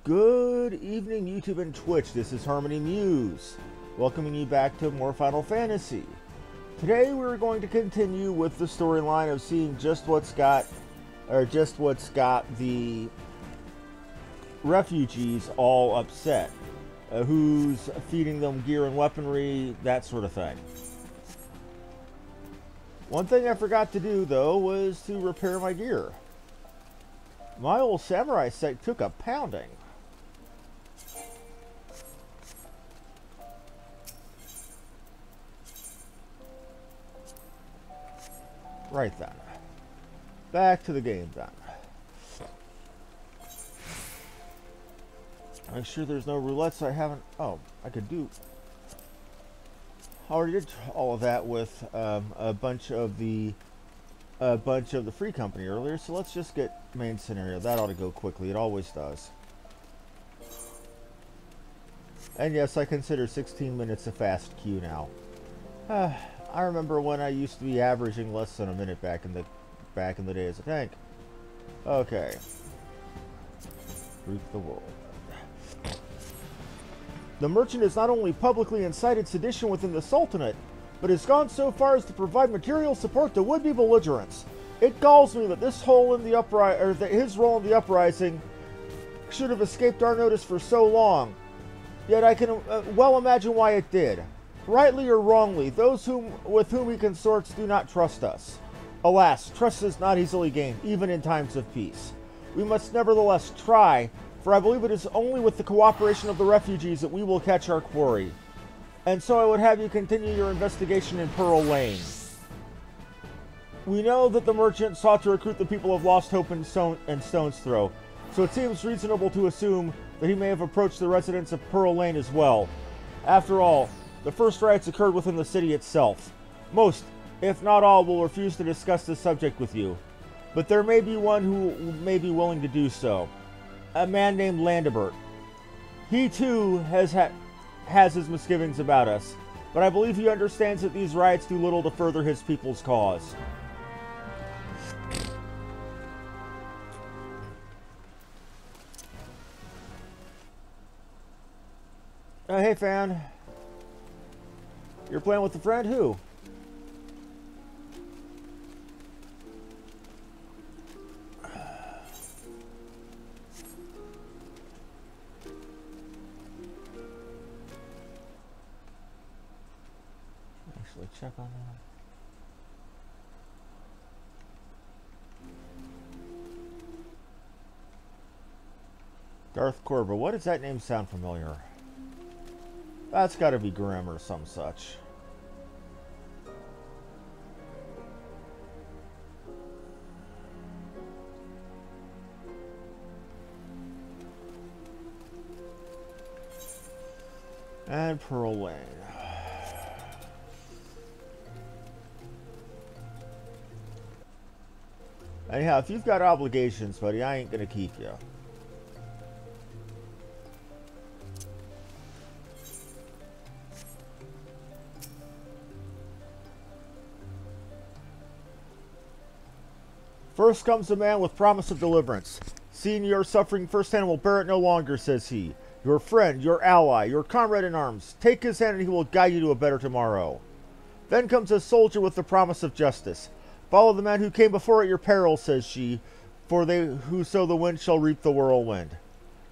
Good evening, YouTube and Twitch. This is Harmony Muse, welcoming you back to more Final Fantasy. Today we're going to continue with the storyline of seeing just what's got the refugees all upset. Who's feeding them gear and weaponry, that sort of thing. One thing I forgot to do, though, was to repair my gear. My old samurai set took a pounding. Right then. Back to the game then. Make sure there's no roulettes I haven't... Oh, I could do... I already did all of that with a bunch of the free company earlier, so let's just get main scenario. That ought to go quickly. It always does. And yes, I consider 16 minutes a fast queue now. I remember when I used to be averaging less than a minute back in the day as a tank. Okay. Root the world. The merchant has not only publicly incited sedition within the Sultanate, but has gone so far as to provide material support to would-be belligerents. It galls me that his role in the uprising should have escaped our notice for so long. Yet I can well imagine why it did. Rightly or wrongly, those with whom he consorts do not trust us. Alas, trust is not easily gained, even in times of peace. We must nevertheless try, for I believe it is only with the cooperation of the refugees that we will catch our quarry. And so I would have you continue your investigation in Pearl Lane. We know that the merchant sought to recruit the people of Lost Hope and Stone's Throw, so it seems reasonable to assume that he may have approached the residents of Pearl Lane as well. After all, the first riots occurred within the city itself. Most, if not all, will refuse to discuss this subject with you. But there may be one who may be willing to do so. A man named Landebert. He too has his misgivings about us, but I believe he understands that these riots do little to further his people's cause. Hey, fan. You're playing with a friend? Who? Actually, check on that. Darth Corba. What does that name sound familiar? That's got to be Grimm or some such. And Pearl Lane. Anyhow, if you've got obligations, buddy, I ain't gonna keep you. First comes a man with promise of deliverance. Seeing you are suffering firsthand will bear it no longer, says he. Your friend, your ally, your comrade in arms. Take his hand and he will guide you to a better tomorrow. Then comes a soldier with the promise of justice. Follow the man who came before at your peril, says she, for they who sow the wind shall reap the whirlwind.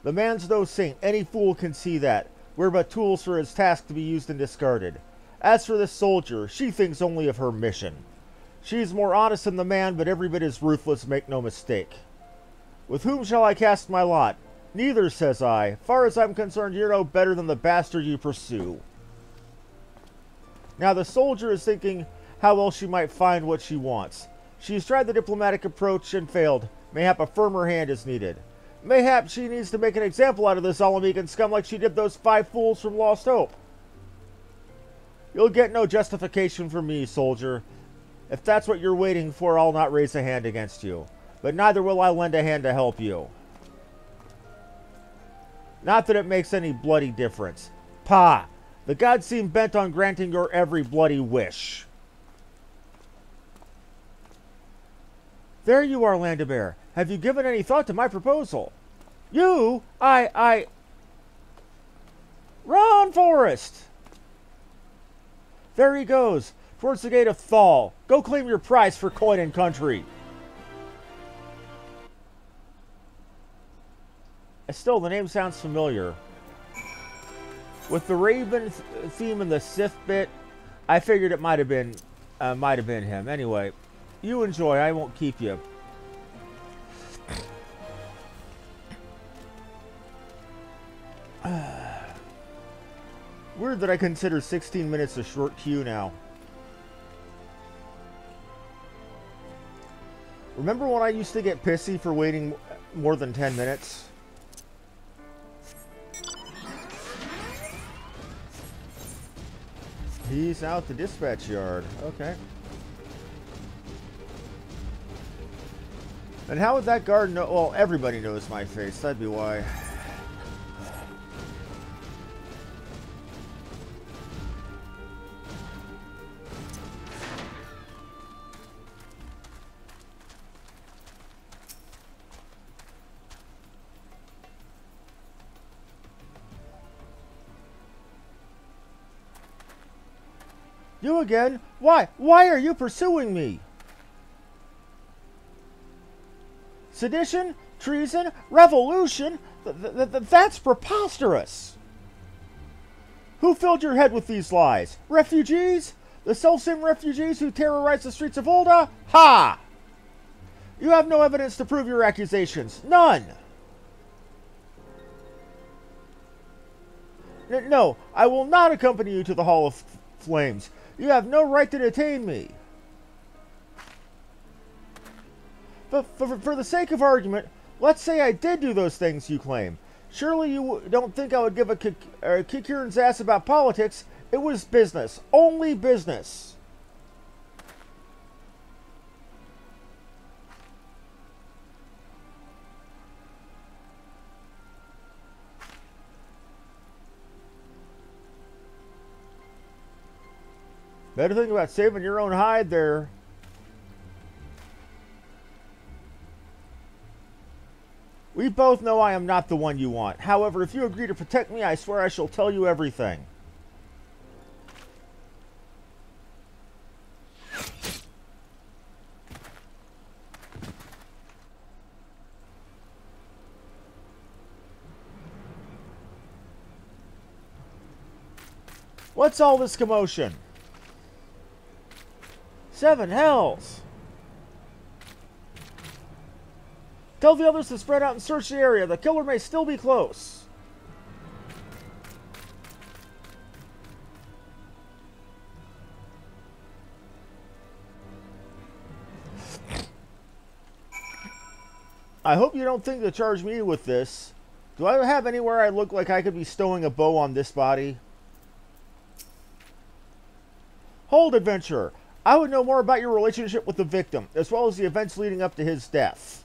The man's no saint, any fool can see that. We're but tools for his task to be used and discarded. As for this soldier, she thinks only of her mission. She's more honest than the man, but every bit as ruthless, make no mistake. With whom shall I cast my lot? Neither, says I. Far as I'm concerned, you're no better than the bastard you pursue. Now the soldier is thinking how well she might find what she wants. She's tried the diplomatic approach and failed. Mayhap a firmer hand is needed. Mayhap she needs to make an example out of this Alamegan scum like she did those 5 fools from Lost Hope. You'll get no justification from me, soldier. If that's what you're waiting for, I'll not raise a hand against you. But neither will I lend a hand to help you. Not that it makes any bloody difference. Pah! The gods seem bent on granting your every bloody wish. There you are, Landebert. Have you given any thought to my proposal? You? Run, Forrest! There he goes, towards the gate of Thal. Go claim your prize for coin and country. Still, the name sounds familiar. With the Raven theme and the Sith bit, I figured it might have been him. Anyway, you enjoy. I won't keep you. Weird that I consider 16 minutes a short queue now. Remember when I used to get pissy for waiting more than 10 minutes? He's out the dispatch yard. Okay. And how would that guard know? Well, everybody knows my face. That'd be why. You again? Why? Why are you pursuing me? Sedition? Treason? Revolution? That's preposterous! Who filled your head with these lies? Refugees? The self-same refugees who terrorized the streets of Ulda? Ha! You have no evidence to prove your accusations. None! No, I will not accompany you to the Hall of Flames. You have no right to detain me. But for the sake of argument, let's say I did do those things you claim. Surely you don't think I would give a Kikirin's ass about politics. It was business. Only business. Better think about saving your own hide there. We both know I am not the one you want. However, if you agree to protect me, I swear I shall tell you everything. What's all this commotion? 7 hells! Tell the others to spread out and search the area. The killer may still be close. I hope you don't think to charge me with this. Do I have anywhere I look like I could be stowing a bow on this body? Hold, adventurer. I would know more about your relationship with the victim, as well as the events leading up to his death.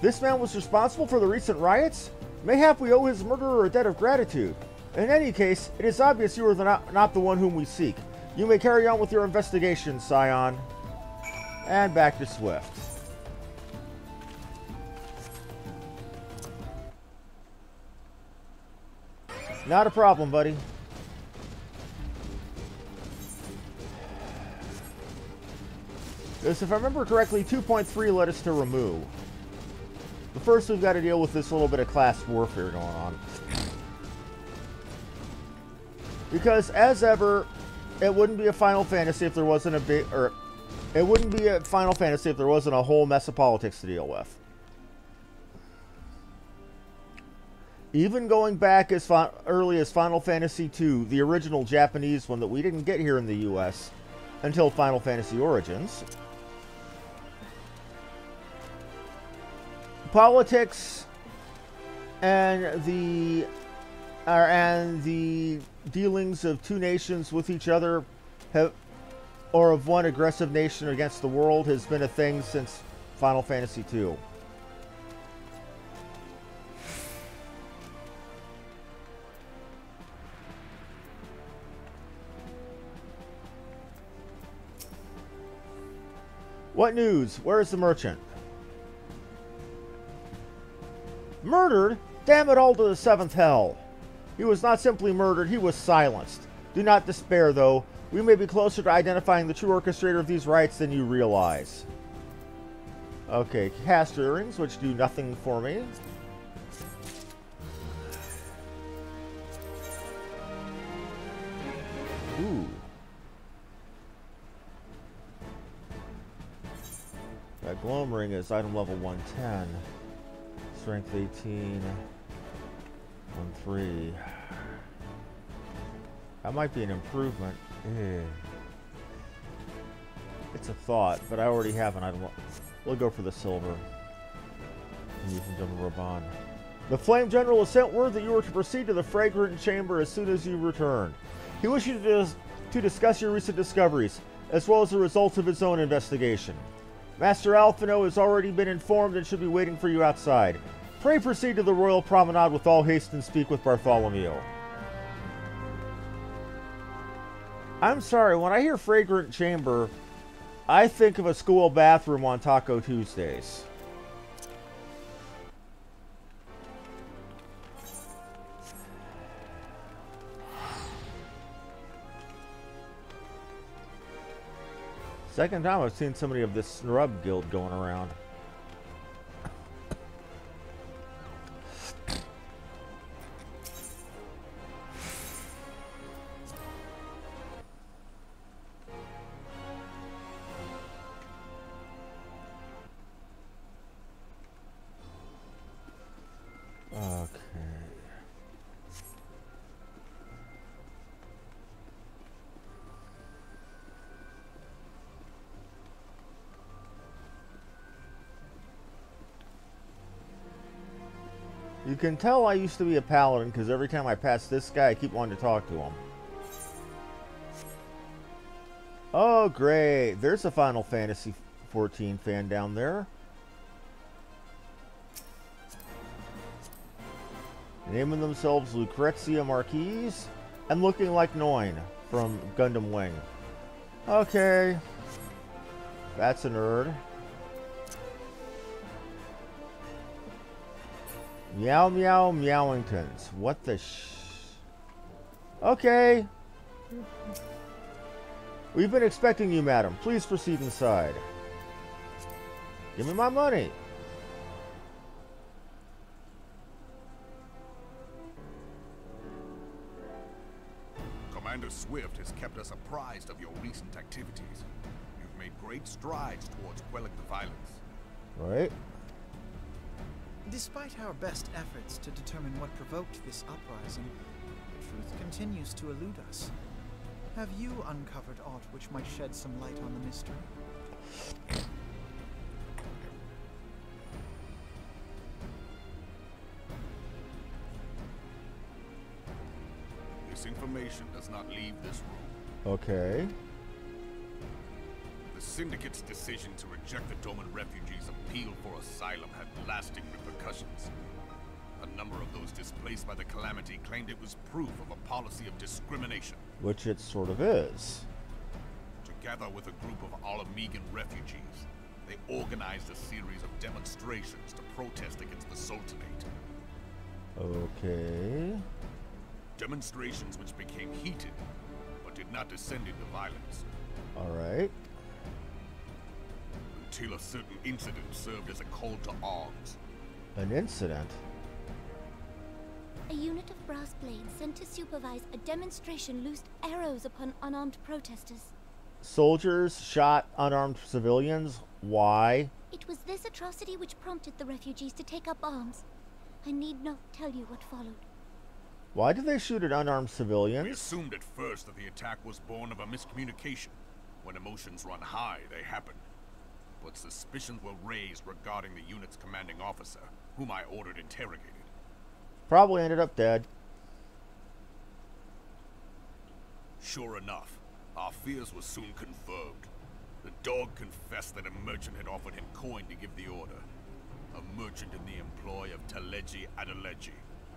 This man was responsible for the recent riots? Mayhap we owe his murderer a debt of gratitude. In any case, it is obvious you are not the one whom we seek. You may carry on with your investigation, Scion. And back to Swift. Not a problem, buddy. This, if I remember correctly, 2.3 led us to remove. But first we've got to deal with this little bit of class warfare going on. Because, as ever, it wouldn't be a Final Fantasy if there wasn't it wouldn't be a Final Fantasy if there wasn't a whole mess of politics to deal with. Even going back as early as Final Fantasy II, the original Japanese one that we didn't get here in the US until Final Fantasy Origins. Politics and the dealings of two nations with each other or of one aggressive nation against the world has been a thing since Final Fantasy II. What news? Where is the merchant? Murdered? Damn it all to the seventh hell. He was not simply murdered, he was silenced. Do not despair, though. We may be closer to identifying the true orchestrator of these rites than you realize. Okay, cast earrings, which do nothing for me. Ooh. That gloam ring is item level 110. Strength 18. 1-3. That might be an improvement. It's a thought, but I already have an item. We'll go for the silver. You can jump Raban. The Flame General has sent word that you are to proceed to the Fragrant Chamber as soon as you return. He wishes you to discuss your recent discoveries, as well as the results of his own investigation. Master Alphino has already been informed and should be waiting for you outside. Pray proceed to the Royal Promenade with all haste and speak with Bartholomew. I'm sorry, when I hear Fragrant Chamber, I think of a school bathroom on Taco Tuesdays. Second time I've seen somebody of this Snrub guild going around. You can tell I used to be a paladin because every time I pass this guy, I keep wanting to talk to him. Oh, great. There's a Final Fantasy XIV fan down there. Naming themselves Lucrezia Marquise and looking like Noin from Gundam Wing. Okay. That's a nerd. Meow Meow Meowingtons. What the Okay. We've been expecting you, madam. Please proceed inside. Give me my money. Commander Swift has kept us apprised of your recent activities. You've made great strides towards quelling the violence. Right. Despite our best efforts to determine what provoked this uprising, the truth continues to elude us. Have you uncovered aught which might shed some light on the mystery? This information does not leave this room. Okay. The Syndicate's decision to reject the Doman refugees' appeal for asylum had lasting repercussions. A number of those displaced by the calamity claimed it was proof of a policy of discrimination. Which it sort of is. Together with a group of Alamegan refugees, they organized a series of demonstrations to protest against the Sultanate. Okay. Demonstrations which became heated, but did not descend into violence. Alright. Until a certain incident served as a call to arms. An incident? A unit of brass blades sent to supervise a demonstration loosed arrows upon unarmed protesters. Soldiers shot unarmed civilians? Why? It was this atrocity which prompted the refugees to take up arms. I need not tell you what followed. Why did they shoot at unarmed civilians? We assumed at first that the attack was born of a miscommunication. When emotions run high, they happen. But suspicions were raised regarding the unit's commanding officer, whom I ordered interrogated. Probably ended up dead. Sure enough, our fears were soon confirmed. The dog confessed that a merchant had offered him coin to give the order. A merchant in the employ of Teleji Adeleji.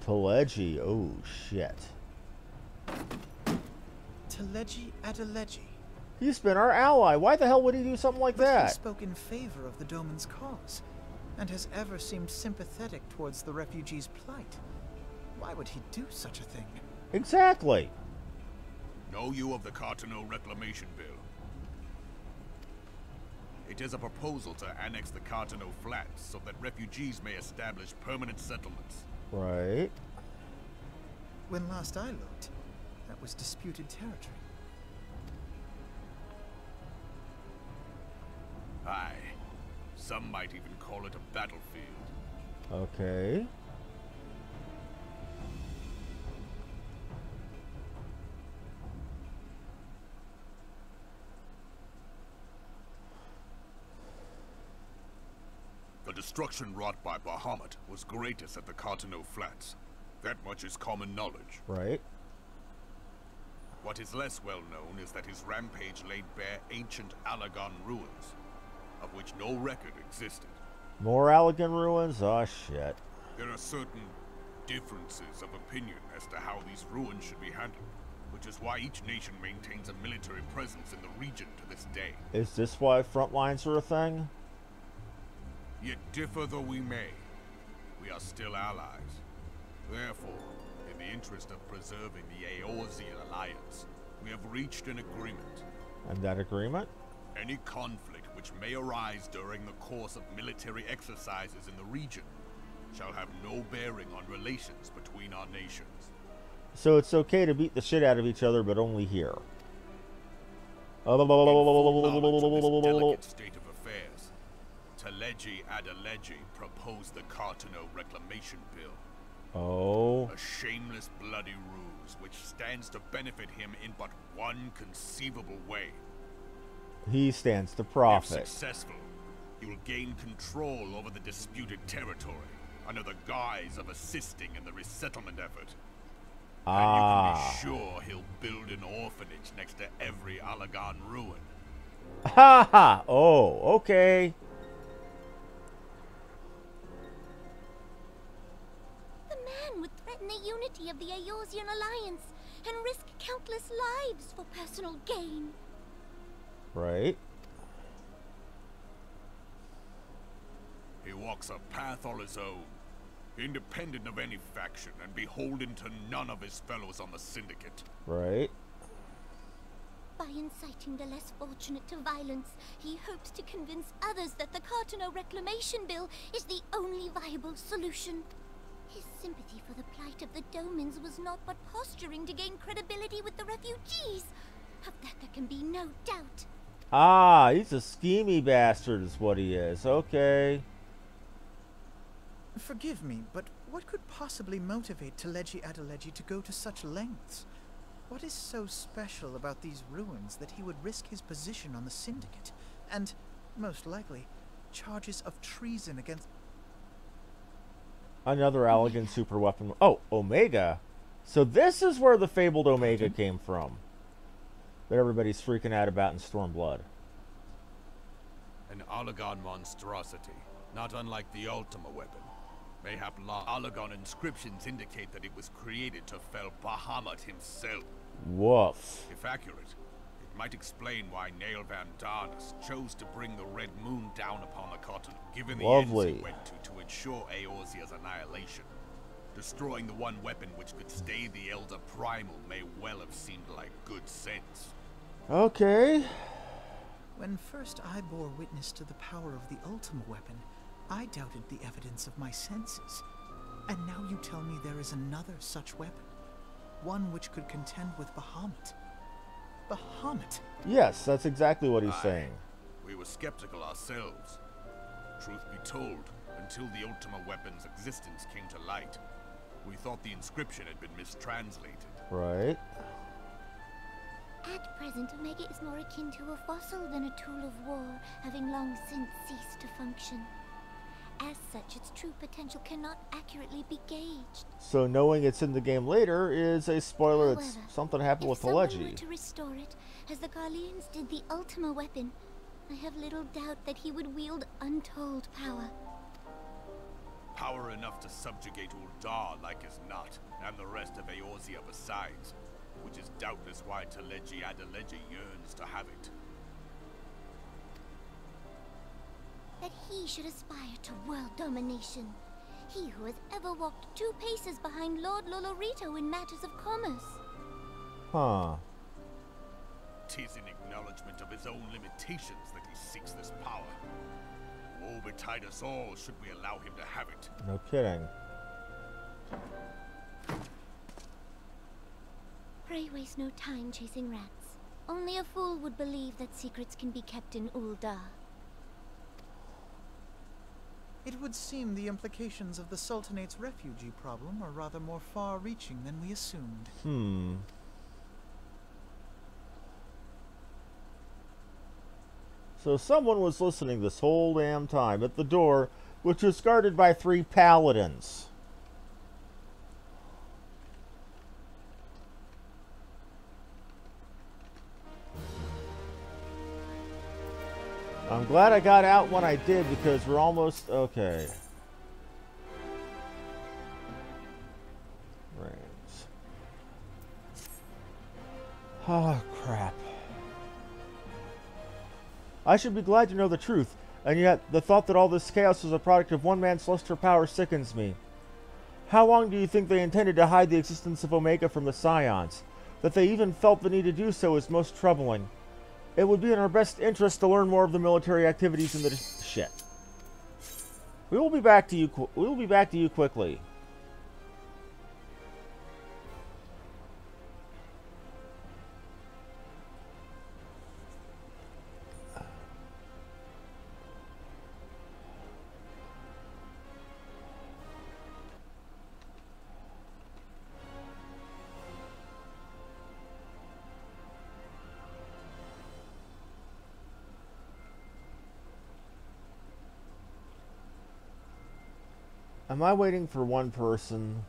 Teleji, oh shit. Teleji Adeleji. He's been our ally. Why the hell would he do something like But that? he spoke in favor of the Doman's cause. and has ever seemed sympathetic towards the refugees' plight. Why would he do such a thing? Exactly. Know you of the Cartano Reclamation Bill? It is a proposal to annex the Cartano Flats so that refugees may establish permanent settlements. Right. When last I looked, that was disputed territory. Aye. Some might even call it a battlefield. Okay. The destruction wrought by Bahamut was greatest at the Cartano Flats. That much is common knowledge. Right. What is less well known is that his rampage laid bare ancient Allagan ruins, of which no record existed. More Allagan ruins? Oh, shit. There are certain differences of opinion as to how these ruins should be handled, which is why each nation maintains a military presence in the region to this day. Is this why front lines are a thing? Yet differ though we may, we are still allies. Therefore, in the interest of preserving the Eorzean alliance, we have reached an agreement. And that agreement? Any conflict which may arise during the course of military exercises in the region shall have no bearing on relations between our nations. So it's okay to beat the shit out of each other, but only here. In full knowledge of this delicate state of affairs, Taleji Adeleji proposed the Cartano Reclamation Bill. Oh. A shameless bloody ruse which stands to benefit him in but one conceivable way. He stands to If profit. successful, he will gain control over the disputed territory under the guise of assisting in the resettlement effort. And you can be sure he'll build an orphanage next to every Allagan ruin. Ha ha! Oh, okay. The man would threaten the unity of the Eorzean alliance and risk countless lives for personal gain. Right. He walks a path all his own, independent of any faction and beholden to none of his fellows on the Syndicate. Right. By inciting the less fortunate to violence, he hopes to convince others that the Cartano Reclamation Bill is the only viable solution. His sympathy for the plight of the Domins was not but posturing to gain credibility with the refugees. Of that there can be no doubt. Ah, he's a schemy bastard is what he is. Okay. Forgive me, but what could possibly motivate Taleji Adeleji to go to such lengths? What is so special about these ruins that he would risk his position on the Syndicate, and, most likely, charges of treason against... Another Allagan super weapon. Oh, Omega. So this is where the fabled Omega came from. That everybody's freaking out about in Stormblood. An Allagan monstrosity, not unlike the Ultima weapon. Mayhap Allagan inscriptions indicate that it was created to fell Bahamut himself. Woof. If accurate, it might explain why Nail Van Darnus chose to bring the Red Moon down upon the Cotton, given the ends it went to ensure Eorzea's annihilation. Destroying the one weapon which could stay the Elder Primal may well have seemed like good sense. Okay. When first I bore witness to the power of the Ultima weapon, I doubted the evidence of my senses. And now you tell me there is another such weapon. One which could contend with Bahamut. Bahamut? Yes, that's exactly what he's saying. We were skeptical ourselves. Truth be told, until the Ultima weapon's existence came to light, we thought the inscription had been mistranslated. Right. At present, Omega is more akin to a fossil than a tool of war, having long since ceased to function. As such, its true potential cannot accurately be gauged. So knowing it's in the game later is a spoiler that However, something happened with if someone were Taleji. to restore it, as the Garleans did the Ultima weapon, I have little doubt that he would wield untold power. Power enough to subjugate Uldar like as not, and the rest of Eorzea besides, which is doubtless why Taleji Adeleji yearns to have it. that he should aspire to world domination. He who has ever walked 2 paces behind Lord Lolorito in matters of commerce. Huh. 'Tis in acknowledgement of his own limitations that he seeks this power. Woe betide us all should we allow him to have it. No kidding. Pray waste no time chasing rats. Only a fool would believe that secrets can be kept in Ul'dah. It would seem the implications of the Sultanate's refugee problem are rather more far-reaching than we assumed. So someone was listening this whole damn time at the door, which was guarded by 3 paladins. I'm glad I got out when I did, because we're almost... okay. Reins. Oh, crap. I should be glad to know the truth, and yet the thought that all this chaos was a product of one man's lust for power sickens me. How long do you think they intended to hide the existence of Omega from the Scions? That they even felt the need to do so is most troubling. It would be in our best interest to learn more of the military activities in the shit. We will be back to you. We will be back to you quickly. Am I waiting for one person?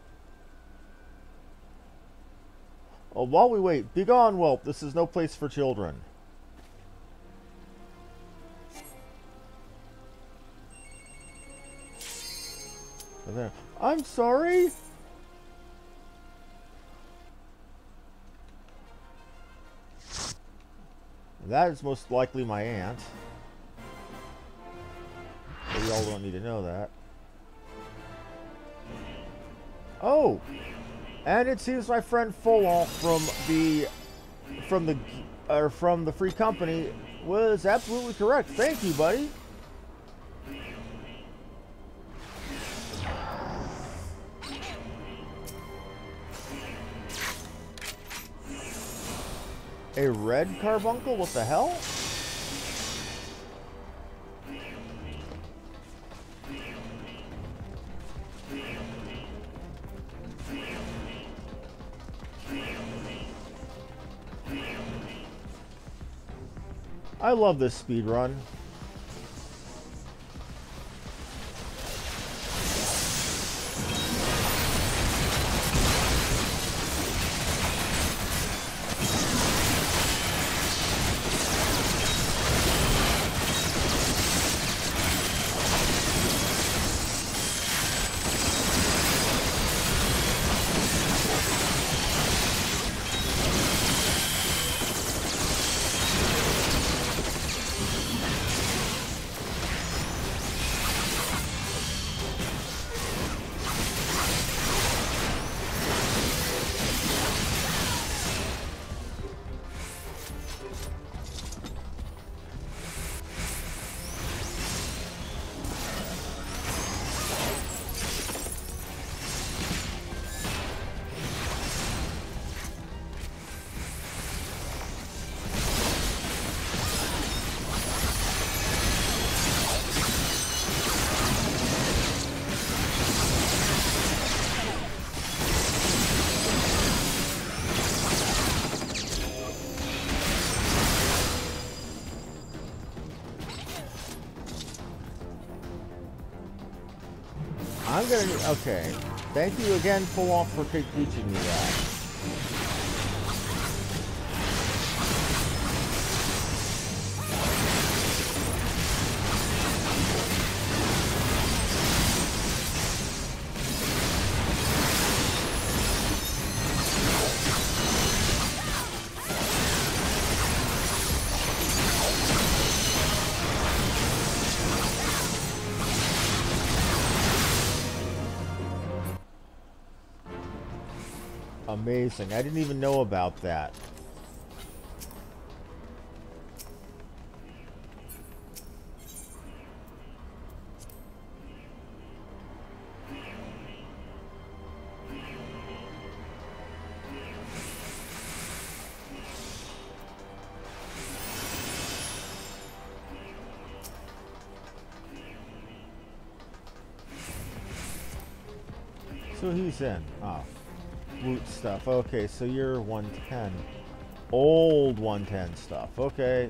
Oh, while we wait, begone, whelp. This is no place for children. And then, I'm sorry? That is most likely my aunt. But y'all don't need to know that. Oh, and it seems my friend Fulon from the Free Company was absolutely correct. Thank you, buddy. A red carbuncle? What the hell? I love this speed run. I'm gonna... okay. Thank you again, Fulon, for teaching me that. Amazing. I didn't even know about that. So he's in. Oh. Loot stuff. Okay, so you're 110. Old 110 stuff. Okay.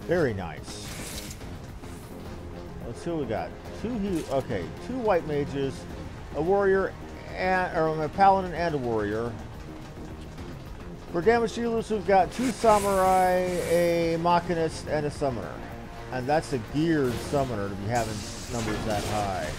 Very nice. Let's see what we got. Two white mages, a warrior, or a paladin and a warrior. For damage dealers, we've got 2 samurai, a machinist, and a summoner. And that's a geared summoner to be having numbers that high.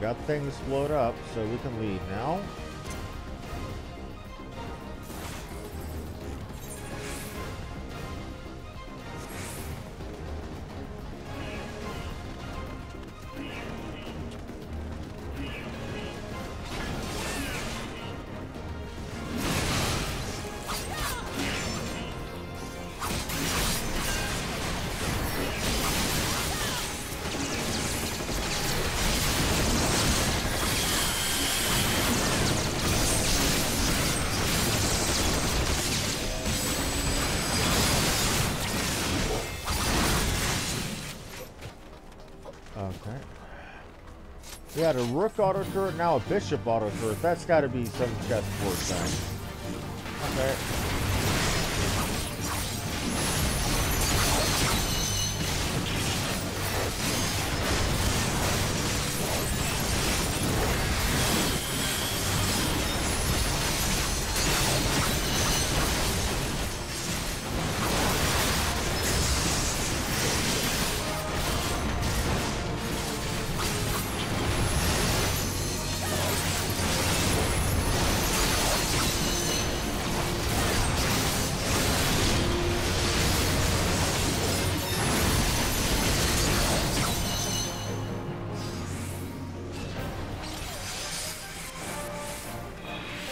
Got things blowed up, so we can leave now. Okay. We had a rook auto turret, now a bishop auto turret. That's got to be some chessboard thing. Okay.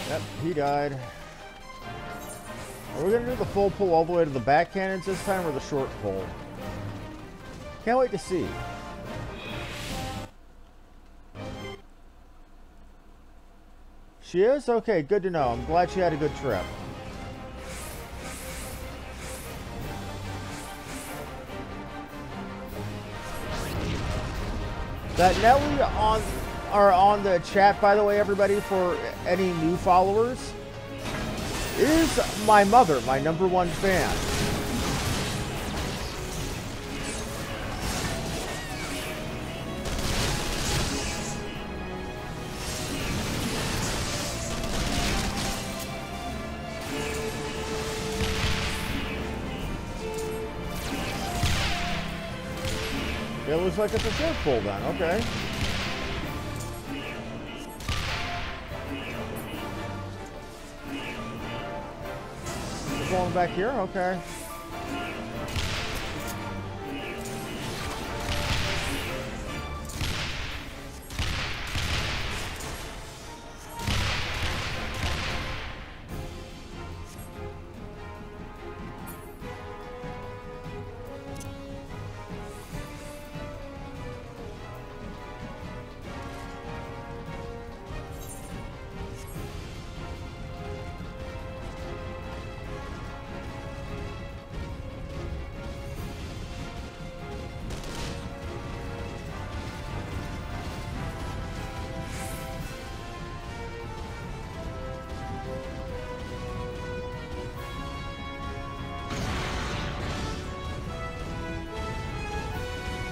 Yep, he died. Are we going to do the full pull all the way to the back cannons this time, or the short pull? Can't wait to see. She is? Okay, good to know. I'm glad she had a good trip. That Nelly on the chat, by the way, everybody, for any new followers. It is my mother, my #1 fan. It looks like it's a short pull then, okay. We're going back here, okay.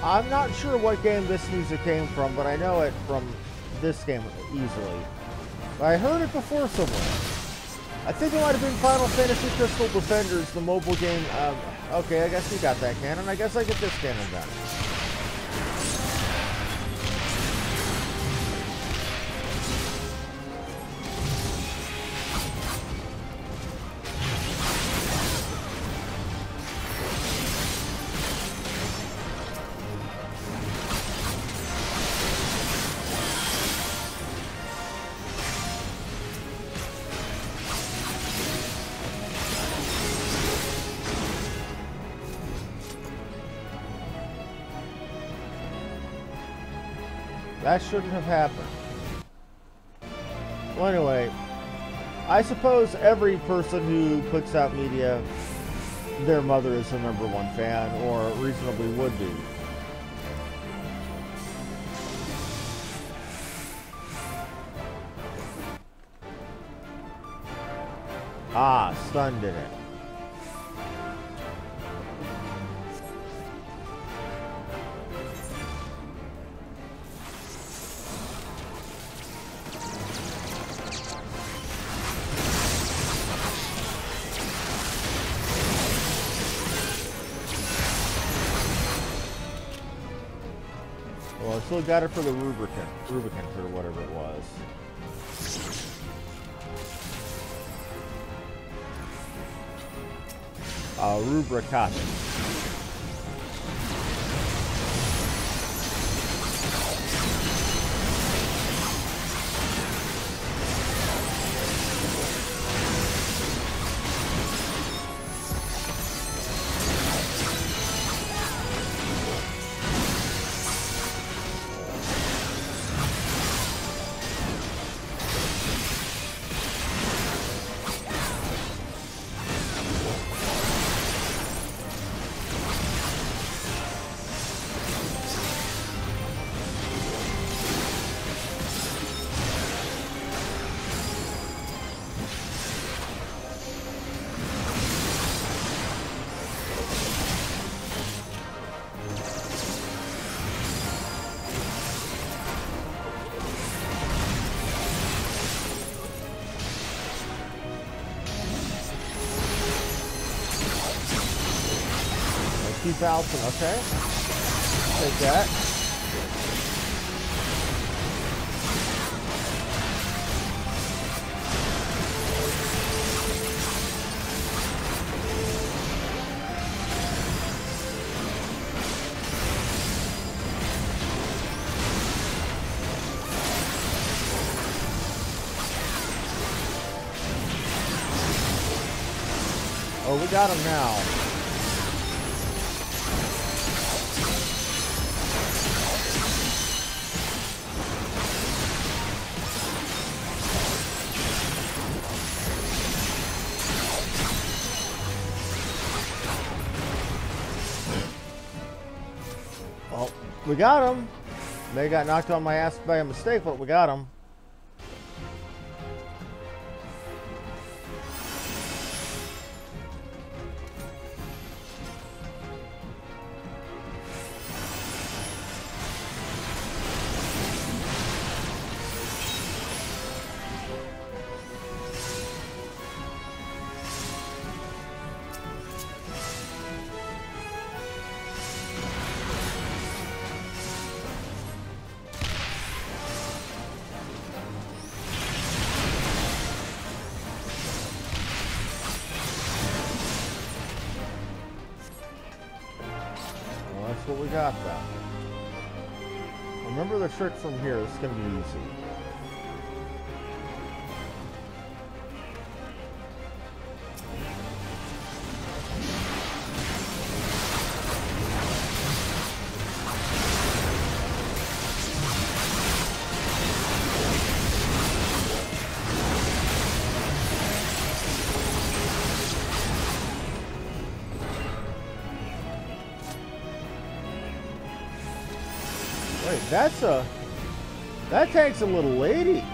I'm not sure what game this music came from, but I know it from this game easily. I heard it before somewhere. I think it might have been Final Fantasy Crystal Defenders, the mobile game. Okay, I guess we got that canon. I guess I get this canon then. That shouldn't have happened. Well, anyway, I suppose every person who puts out media, their mother is the #1 fan, or reasonably would be. Ah, stunned in it. Well, I still got it for the Rubicant or whatever it was. Rubricat. Okay. Take that. Oh, we got him now. We got him. May have got knocked on my ass by a mistake, but we got him. what we got then. Remember the trick from here. This is going to be easy. Wait, that tank's a little lady.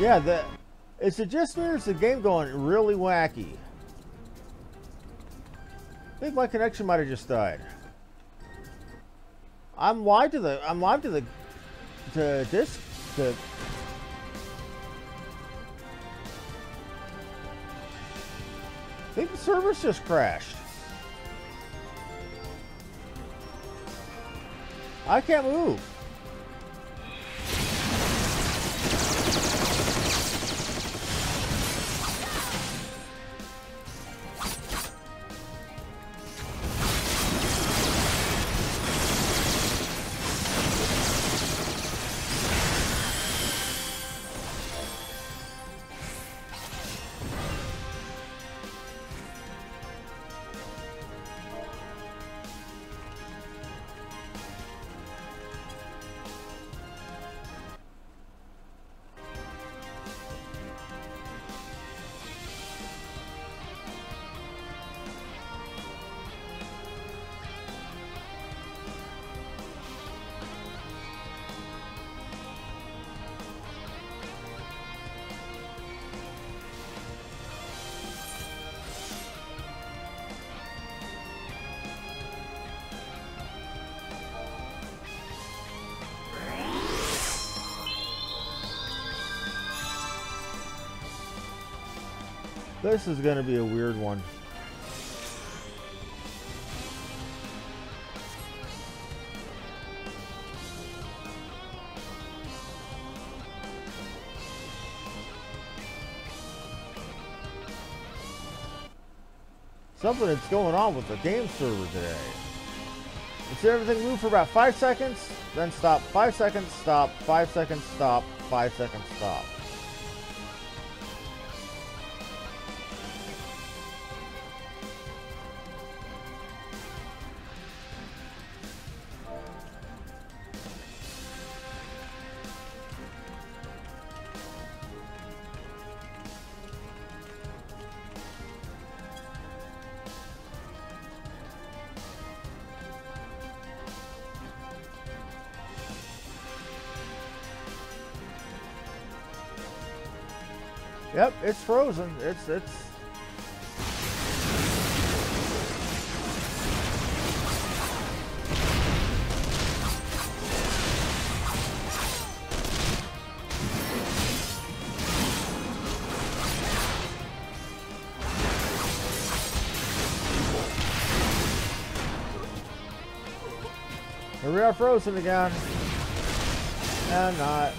Yeah, is it just me or is the game going really wacky? I think my connection might have just died. I'm live to the disc. I think the server's just crashed. I can't move. This is going to be a weird one. Something that's going on with the game server today. It's everything move for about 5 seconds, then stop, 5 seconds, stop, 5 seconds, stop, 5 seconds, stop. Yep, it's frozen. It's here we are, frozen again. And not.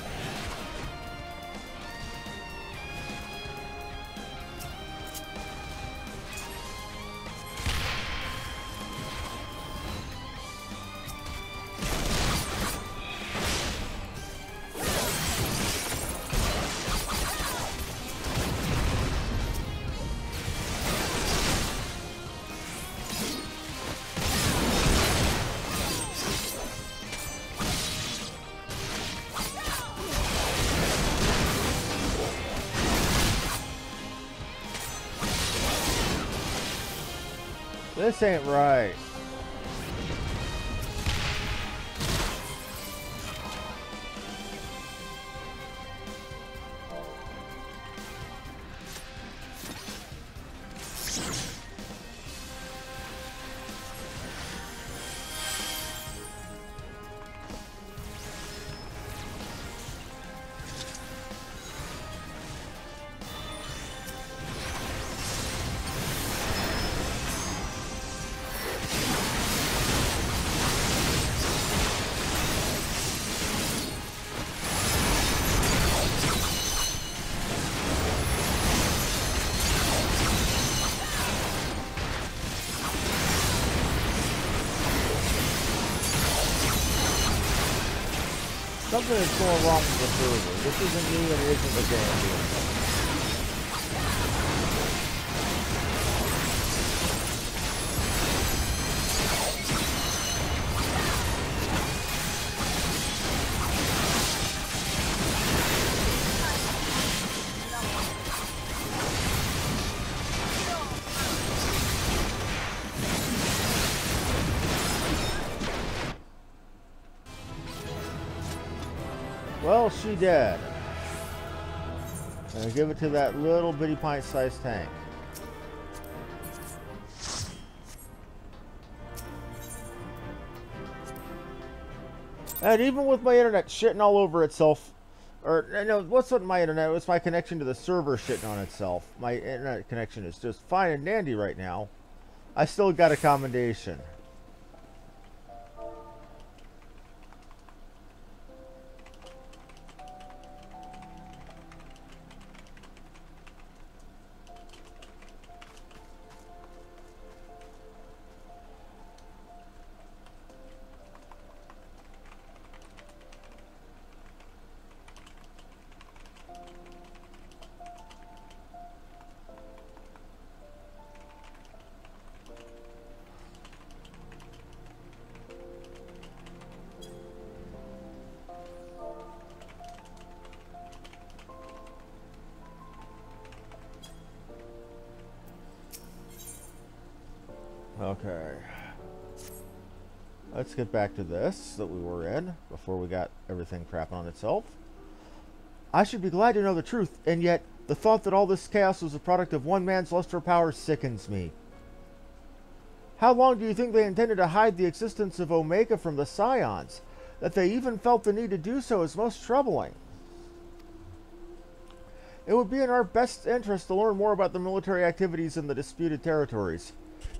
This ain't right. Something is going wrong with the server. This isn't me and it isn't the game. Well, she dead. And I give it to that little bitty pint-sized tank. And even with my internet shitting all over itself, or no, what's with my internet? It's my connection to the server shitting on itself. My internet connection is just fine and dandy right now. I still got a commendation. Okay. Let's get back to this that we were in before we got everything crapping on itself. I should be glad to know the truth, and yet the thought that all this chaos was a product of one man's lust for power sickens me. How long do you think they intended to hide the existence of Omega from the Scions? That they even felt the need to do so is most troubling. It would be in our best interest to learn more about the military activities in the disputed territories.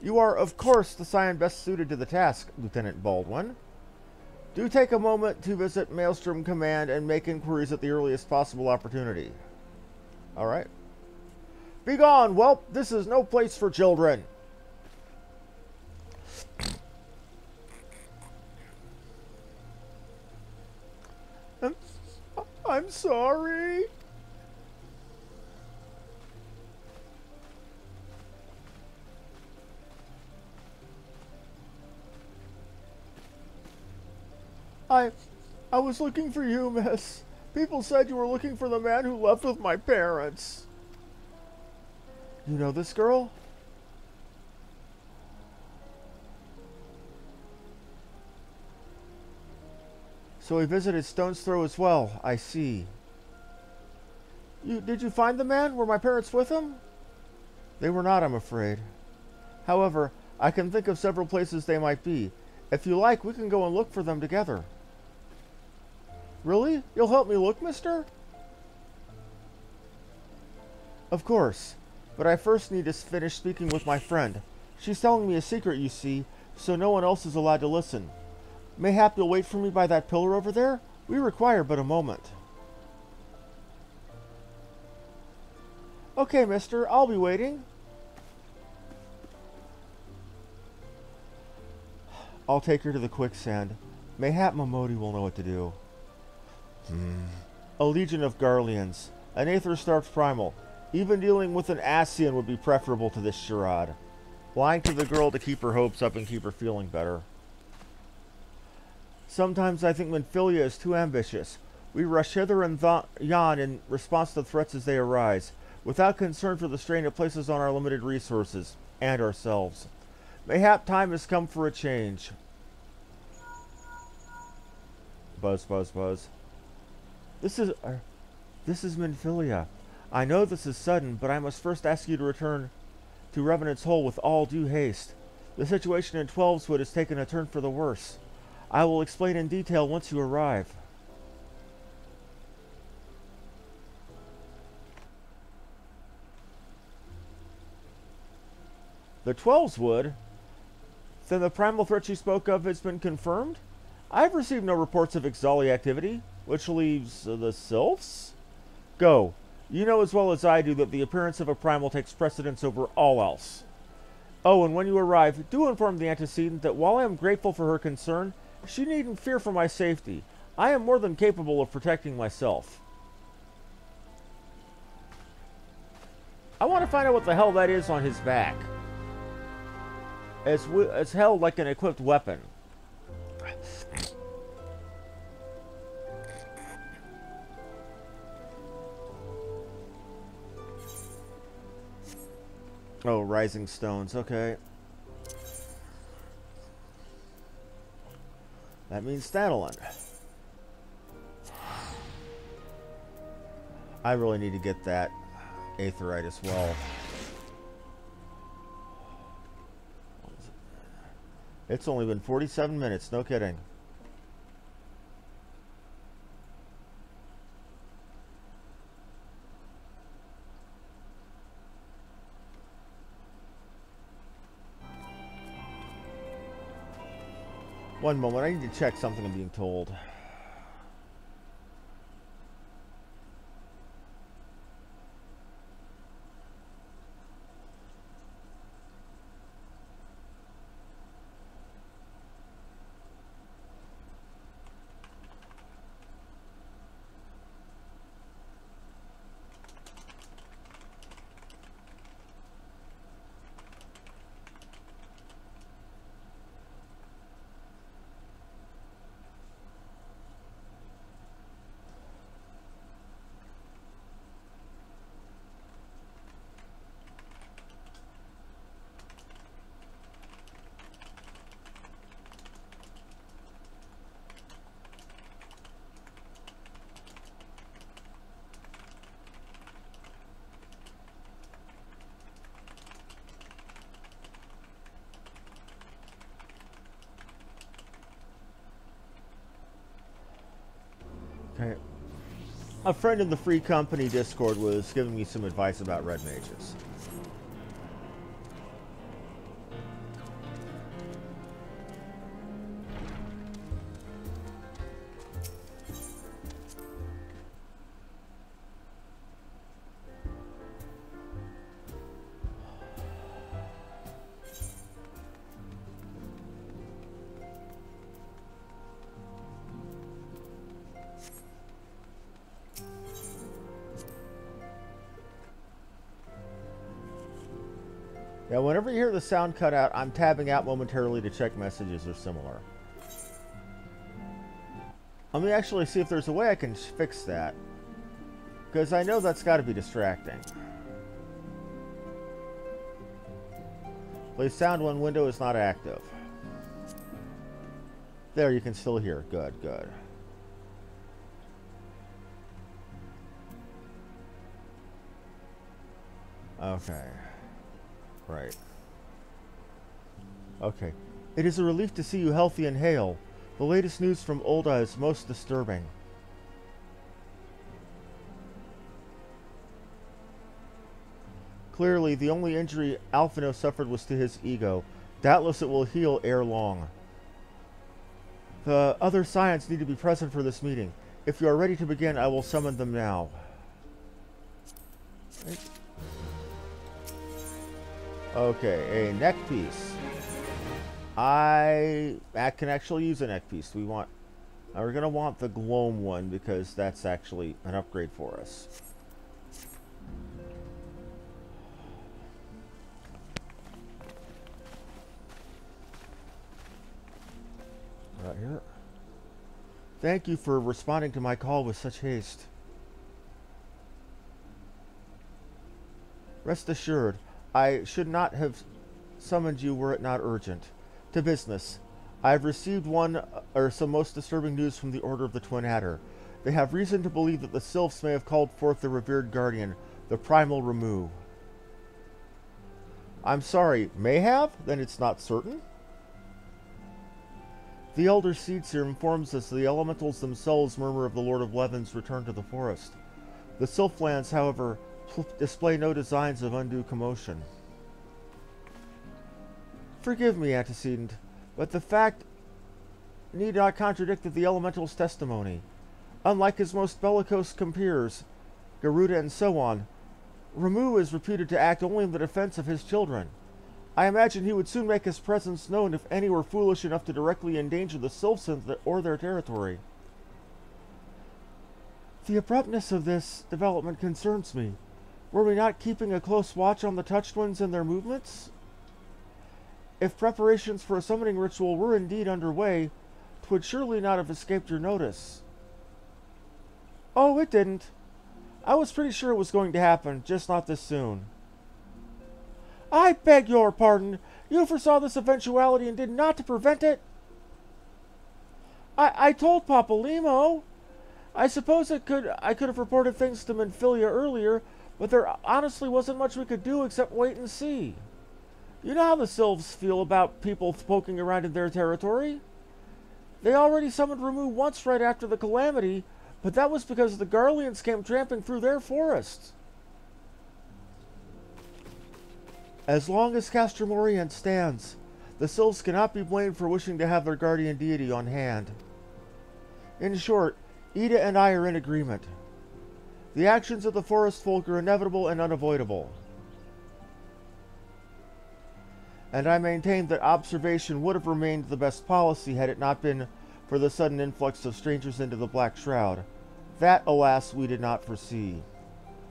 You are, of course, the Scion best suited to the task, Lieutenant Baldwin. Do take a moment to visit Maelstrom Command and make inquiries at the earliest possible opportunity. Alright. Begone, whelp! This is no place for children! I'm sorry. I was looking for you, miss. People said you were looking for the man who left with my parents. You know this girl? So he visited Stone's Throw as well, I see. Did you find the man? Were my parents with him? They were not, I'm afraid. However, I can think of several places they might be. If you like, we can go and look for them together. Really? You'll help me look, mister? Of course. But I first need to finish speaking with my friend. She's telling me a secret, you see, so no one else is allowed to listen. Mayhap you'll wait for me by that pillar over there? We require but a moment. Okay, mister. I'll be waiting. I'll take her to the quicksand. Mayhap Momodi will know what to do. A legion of Garleans. An Aether-starved primal. Even dealing with an Ascian would be preferable to this charade. Lying to the girl to keep her hopes up and keep her feeling better. Sometimes I think Minfilia is too ambitious. We rush hither and yon in response to threats as they arise, without concern for the strain it places on our limited resources, and ourselves. Mayhap time has come for a change. Buzz, buzz, buzz. This is Minfilia. I know this is sudden, but I must first ask you to return to Revenant's Hole with all due haste. The situation in Twelveswood has taken a turn for the worse. I will explain in detail once you arrive. The Twelveswood? Then the primal threat you spoke of has been confirmed? I have received no reports of Ixali activity, which leaves the Sylphs? Go. You know as well as I do that the appearance of a primal takes precedence over all else. Oh, and when you arrive, do inform the antecedent that while I am grateful for her concern, she needn't fear for my safety. I am more than capable of protecting myself. I want to find out what the hell that is on his back. It's held like an equipped weapon. Oh, rising stones. Okay. That means Stadolin. I really need to get that Aetheryte as well. It's only been 47 minutes, no kidding. One moment, I need to check something I'm being told. Okay. A friend in the Free Company Discord was giving me some advice about red mages. Yeah, whenever you hear the sound cut out, I'm tabbing out momentarily to check messages or similar. Let me actually see if there's a way I can fix that. Because I know that's got to be distracting. Play sound when window is not active. There, you can still hear. Good, good. Okay. Right. Okay. It is a relief to see you healthy and hale. The latest news from Ulda is most disturbing. Clearly, the only injury Alphino suffered was to his ego. Doubtless it will heal ere long. The other scions need to be present for this meeting. If you are ready to begin, I will summon them now. Right. Okay, a neck piece. I can actually use a neck piece. We're gonna want the Gloam one because that's actually an upgrade for us. Right here. Thank you for responding to my call with such haste. Rest assured, I should not have summoned you were it not urgent. To business. I have received some most disturbing news from the Order of the Twin Adder. They have reason to believe that the Sylphs may have called forth their revered guardian, the primal Ramu. I'm sorry, may have? Then it's not certain? The Elder Seedseer informs us the elementals themselves murmur of the Lord of Levin's return to the forest. The Sylphlands, however, display no designs of undue commotion. Forgive me, antecedent, but the fact need not contradict the elemental's testimony. Unlike his most bellicose compeers, Garuda and so on, Ramu is reputed to act only in the defense of his children. I imagine he would soon make his presence known if any were foolish enough to directly endanger the Sylphs or their territory. The abruptness of this development concerns me. Were we not keeping a close watch on the Touched Ones and their movements? If preparations for a summoning ritual were indeed underway, 'twould surely not have escaped your notice. Oh, it didn't. I was pretty sure it was going to happen, just not this soon. I beg your pardon. You foresaw this eventuality and did not to prevent it? I told Papa Limo. I suppose I could have reported things to Minfilia earlier, but there honestly wasn't much we could do except wait and see. You know how the Sylphs feel about people poking around in their territory. They already summoned Ramu once right after the calamity, but that was because the Garleans came tramping through their forests. As long as Castor Morient stands, the Sylphs cannot be blamed for wishing to have their guardian deity on hand. In short, Ida and I are in agreement. The actions of the forest folk are inevitable and unavoidable. And I maintain that observation would have remained the best policy had it not been for the sudden influx of strangers into the Black Shroud. That, alas, we did not foresee.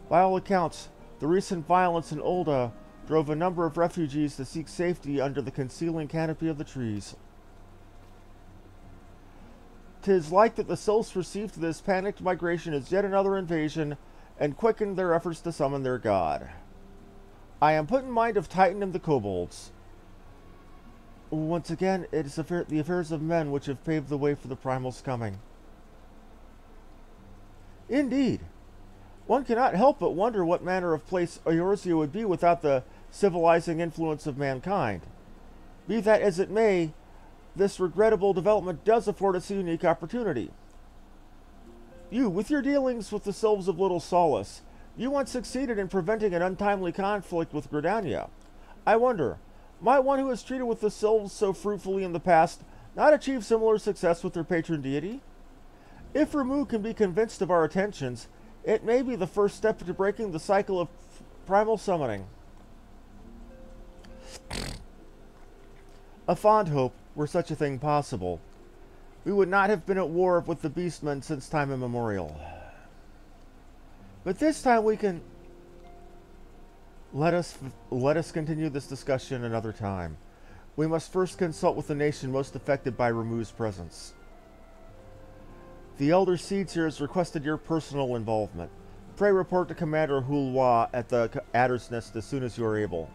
By all accounts, the recent violence in Ulda drove a number of refugees to seek safety under the concealing canopy of the trees. 'Tis like that the Sylphs received this panicked migration as yet another invasion, and quickened their efforts to summon their god. I am put in mind of Titan and the kobolds. Once again, it is the affairs of men which have paved the way for the Primal's coming. Indeed. One cannot help but wonder what manner of place Eorzea would be without the civilizing influence of mankind. Be that as it may, this regrettable development does afford us a unique opportunity. You, with your dealings with the Sylphs of Little Solace, you once succeeded in preventing an untimely conflict with Gridania. I wonder, might one who has treated with the Sylphs so fruitfully in the past not achieve similar success with their patron deity? If Ramu can be convinced of our attentions, it may be the first step to breaking the cycle of primal summoning. A fond hope, were such a thing possible. We would not have been at war with the Beastmen since time immemorial. But this time we can... Let us continue this discussion another time. We must first consult with the nation most affected by Ramu's presence. The Elder Seedseer has requested your personal involvement. Pray report to Commander Hulwa at the Adder's Nest as soon as you are able.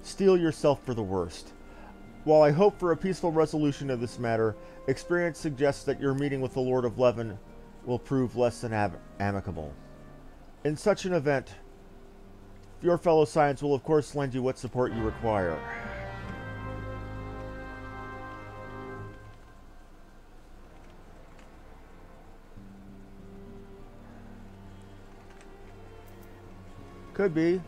Steel yourself for the worst. While I hope for a peaceful resolution of this matter, experience suggests that your meeting with the Lord of Levin will prove less than amicable. In such an event, your fellow Scions will of course lend you what support you require. Could be.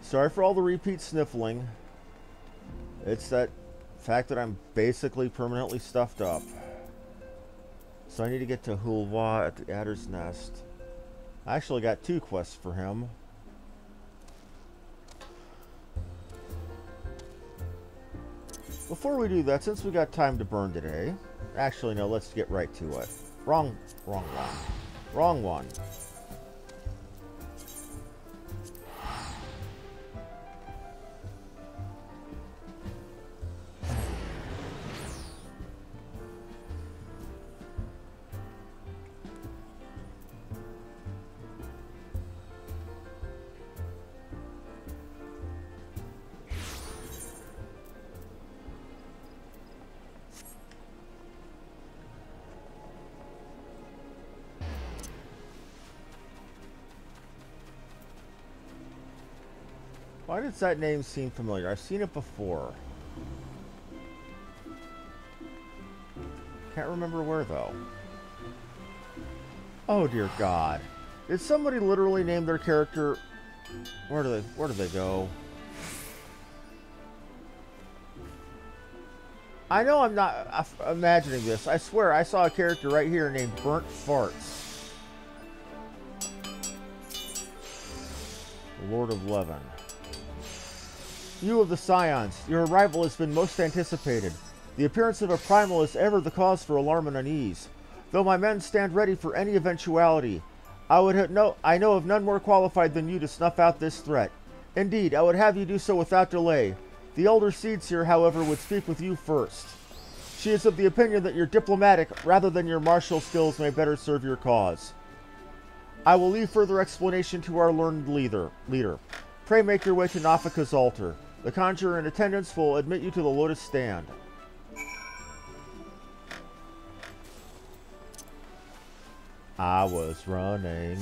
Sorry for all the repeat sniffling. It's that fact that I'm basically permanently stuffed up. So I need to get to Hulwa at the Adder's Nest. I actually got 2 quests for him. Before we do that, since we got time to burn today... Actually, no, let's get right to it. Wrong one. Wrong one. Why does that name seem familiar? I've seen it before. Can't remember where, though. Oh, dear God. Did somebody literally name their character... Where do they go? I know I'm not imagining this. I swear I saw a character right here named Burnt Farts. The Lord of Levin. You of the Scions, your arrival has been most anticipated. The appearance of a primal is ever the cause for alarm and unease. Though my men stand ready for any eventuality, I know of none more qualified than you to snuff out this threat. Indeed, I would have you do so without delay. The elder Seeds here, however, would speak with you first. She is of the opinion that your diplomatic, rather than your martial skills, may better serve your cause. I will leave further explanation to our learned leader. Pray make your way to Nafika's altar. The conjurer in attendance will admit you to the Lotus Stand. I was running.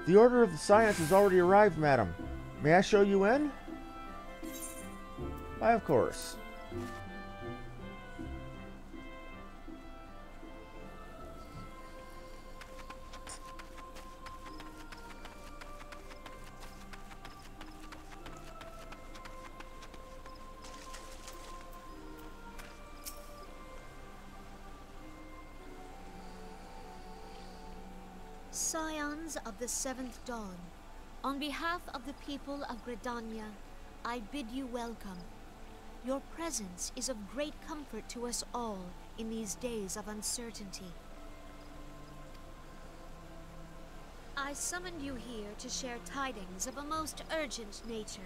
The Order of the Science has already arrived, madam. May I show you in? Why, of course. Scions of the Seventh Dawn, on behalf of the people of Gridania, I bid you welcome. Your presence is of great comfort to us all in these days of uncertainty. I summoned you here to share tidings of a most urgent nature.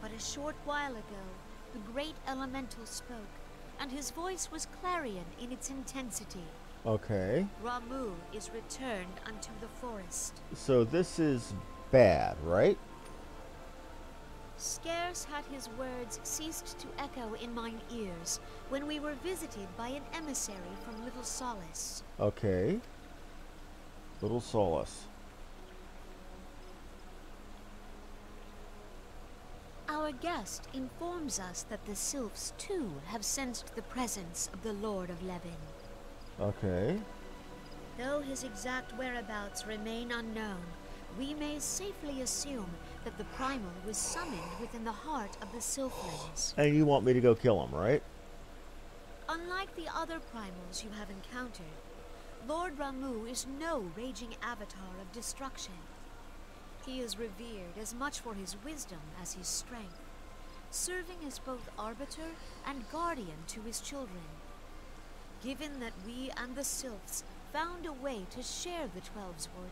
But a short while ago, the great elemental spoke, and his voice was clarion in its intensity. Okay. Ramu is returned unto the forest. So this is bad, right? Scarce had his words ceased to echo in mine ears when we were visited by an emissary from Little Solace. Okay. Little Solace. Our guest informs us that the Sylphs too have sensed the presence of the Lord of Levin. Okay. Though his exact whereabouts remain unknown, we may safely assume that the primal was summoned within the heart of the Sylphlings. And you want me to go kill him, right? Unlike the other primals you have encountered, Lord Ramu is no raging avatar of destruction. He is revered as much for his wisdom as his strength, serving as both arbiter and guardian to his children. Given that we and the Sylphs found a way to share the Twelves Wood,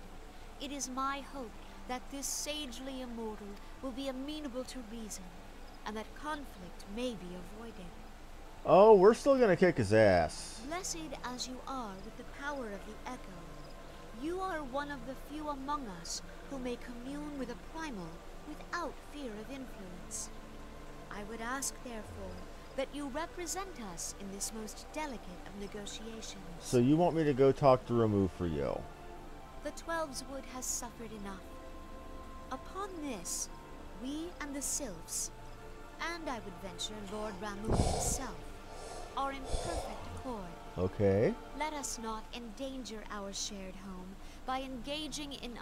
it is my hope that this sagely immortal will be amenable to reason, and that conflict may be avoided. Oh, we're still gonna kick his ass. Blessed as you are with the power of the Echo, you are one of the few among us who may commune with a primal without fear of influence. I would ask, therefore, that you represent us in this most delicate of negotiations. So you want me to go talk to Ramu for you? The Twelves Wood has suffered enough. Upon this, we and the Sylphs, and I would venture Lord Ramu himself, are in perfect accord. Okay. Let us not endanger our shared home by engaging in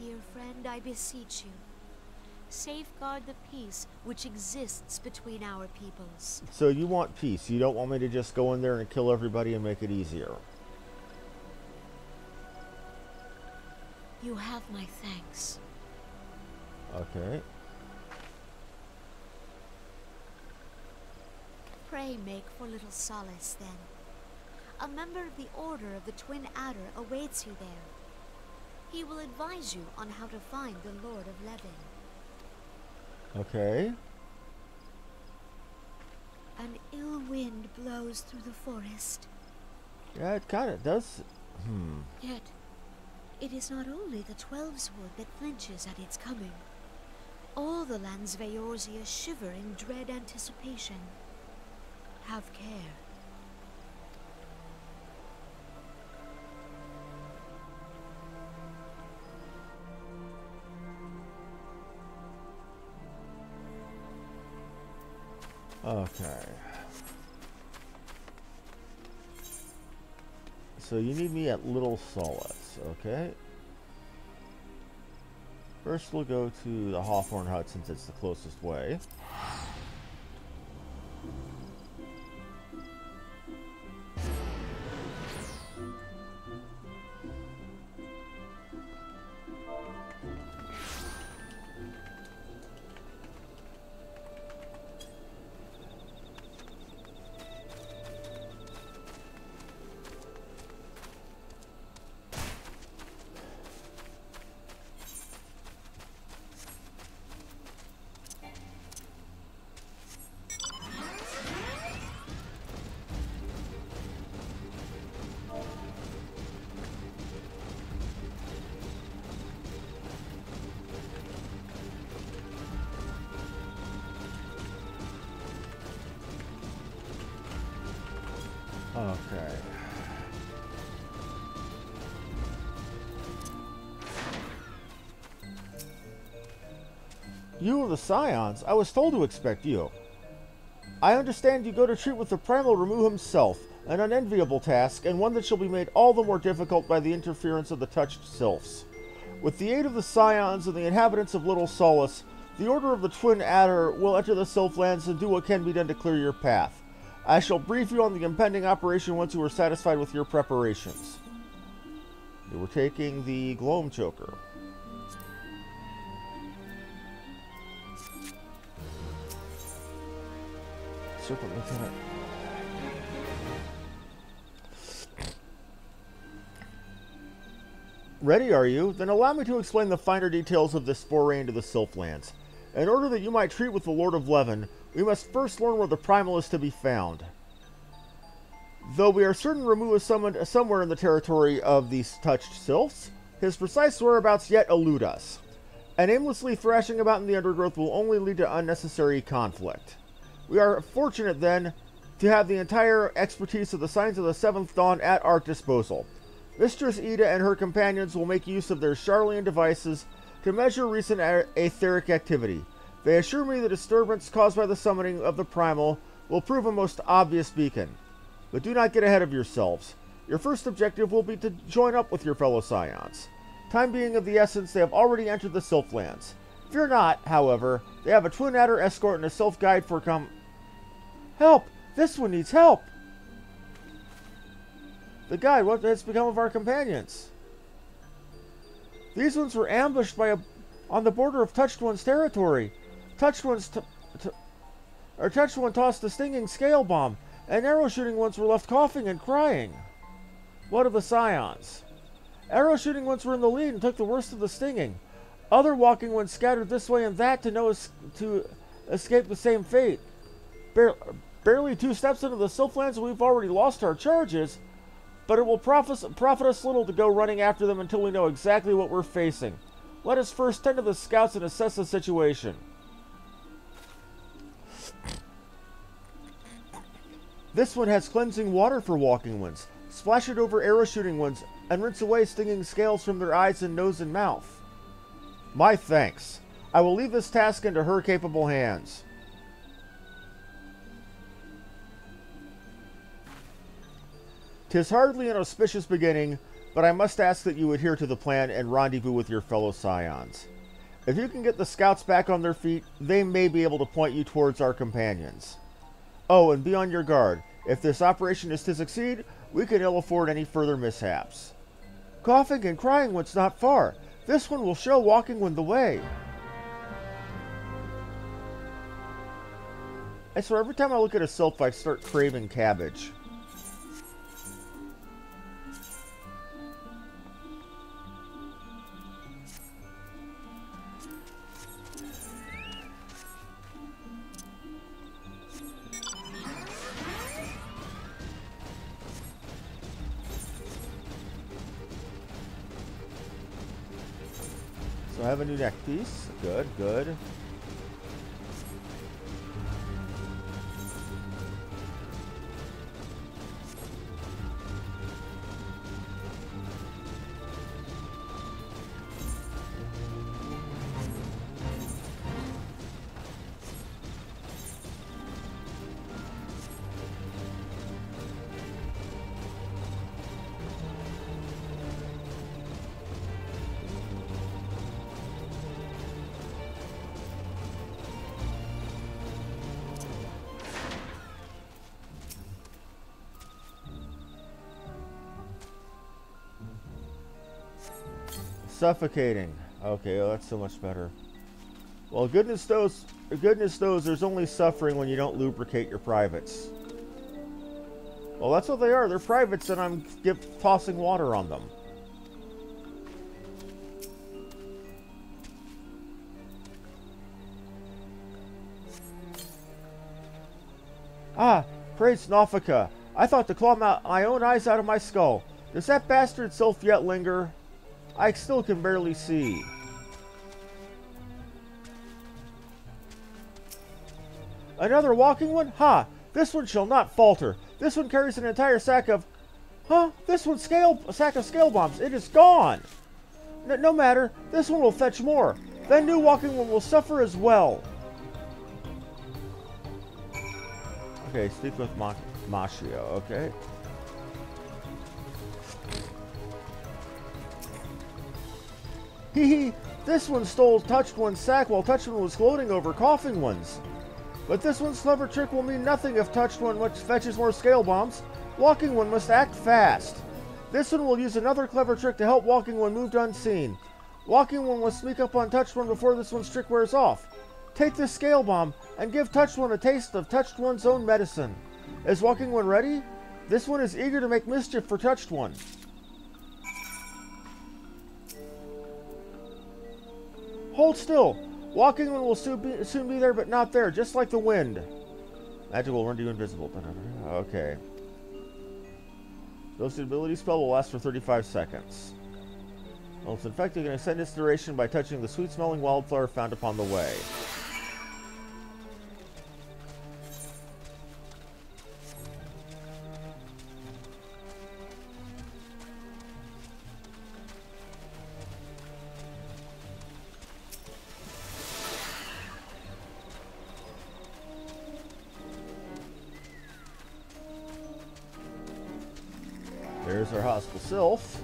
Dear friend, I beseech you, safeguard the peace which exists between our peoples. So you want peace. You don't want me to just go in there and kill everybody and make it easier. You have my thanks. Okay. Pray make for Little Solace, then. A member of the Order of the Twin Adder awaits you there. He will advise you on how to find the Lord of Levin. Okay. An ill wind blows through the forest. Yeah, it kind of does. Yet, It is not only the Twelveswood that flinches at its coming. All the lands of Eorzea shiver in dread anticipation. Have care. Okay. So you need me at Little Solace, okay? First we'll go to the Hawthorne Hut since it's the closest way. Okay. You are the Scions. I was told to expect you. I understand you go to treat with the Primal Ramu himself, an unenviable task, and one that shall be made all the more difficult by the interference of the touched sylphs. With the aid of the Scions and the inhabitants of Little Solace, the Order of the Twin Adder will enter the Sylphlands and do what can be done to clear your path. I shall brief you on the impending operation once you are satisfied with your preparations. You were taking the Gloam Choker. Serpent Lieutenant. Ready, are you? Then allow me to explain the finer details of this foray into the Sylphlands. In order that you might treat with the Lord of Leven, we must first learn where the Primal is to be found. Though we are certain Ramu is summoned somewhere in the territory of these touched sylphs, his precise whereabouts yet elude us. And aimlessly thrashing about in the undergrowth will only lead to unnecessary conflict. We are fortunate, then, to have the entire expertise of the Signs of the Seventh Dawn at our disposal. Mistress Ida and her companions will make use of their Charlian devices to measure recent etheric activity. They assure me the disturbance caused by the summoning of the Primal will prove a most obvious beacon. But do not get ahead of yourselves. Your first objective will be to join up with your fellow Scions. Time being of the essence, they have already entered the Sylphlands. Fear not, however, they have a Twin Adder escort and a Sylph guide for Help! This one needs help! The guide, what has become of our companions? These ones were ambushed on the border of Touched One's territory. Touched One tossed the stinging scale bomb, and arrow shooting ones were left coughing and crying. What of the Scions? Arrow shooting ones were in the lead and took the worst of the stinging. Other walking ones scattered this way and that to escape the same fate. Barely 2 steps into the Sylphlands and we've already lost our charges, but it will profit us little to go running after them until we know exactly what we're facing. Let us first tend to the scouts and assess the situation. This one has cleansing water for walking ones. Splash it over arrow shooting ones and rinse away stinging scales from their eyes and nose and mouth. My thanks. I will leave this task into her capable hands. "'Tis hardly an auspicious beginning, but I must ask that you adhere to the plan and rendezvous with your fellow Scions. If you can get the scouts back on their feet, they may be able to point you towards our companions. Oh, and be on your guard. If this operation is to succeed, we can ill afford any further mishaps. Coughing and crying one's not far. This one will show walking one the way." I swear, every time I look at a sylph, I start craving cabbage. So I have a new neck piece. Good, good. Suffocating. Okay, well, that's so much better. Well, goodness knows there's only suffering when you don't lubricate your privates. Well, that's what they are. They're privates, and I'm tossing water on them. Ah, praise Nofika. I thought to claw my own eyes out of my skull. Does that bastard sylph yet linger? I still can barely see. Another walking one? Ha! This one shall not falter. This one carries an entire sack of... Huh? This one's a sack of scale bombs. It is gone! No matter. This one will fetch more. That new walking one will suffer as well. Okay, speak with Mashio, okay. Hee, this one stole Touched One's sack while Touched One was gloating over Coughing One's. But this one's clever trick will mean nothing if Touched One fetches more scale bombs. Walking One must act fast. This one will use another clever trick to help Walking One move unseen. Walking One must sneak up on Touched One before this one's trick wears off. Take this scale bomb and give Touched One a taste of Touched One's own medicine. Is Walking One ready? This one is eager to make mischief for Touched One. Hold still. Walking One will soon be there, but not there, just like the wind. Magic will render you invisible. Okay. Ghosted ability spell will last for 35 seconds. Well, it's infected and extend its duration by touching the sweet-smelling wildflower found upon the way. There's our hostile sylph.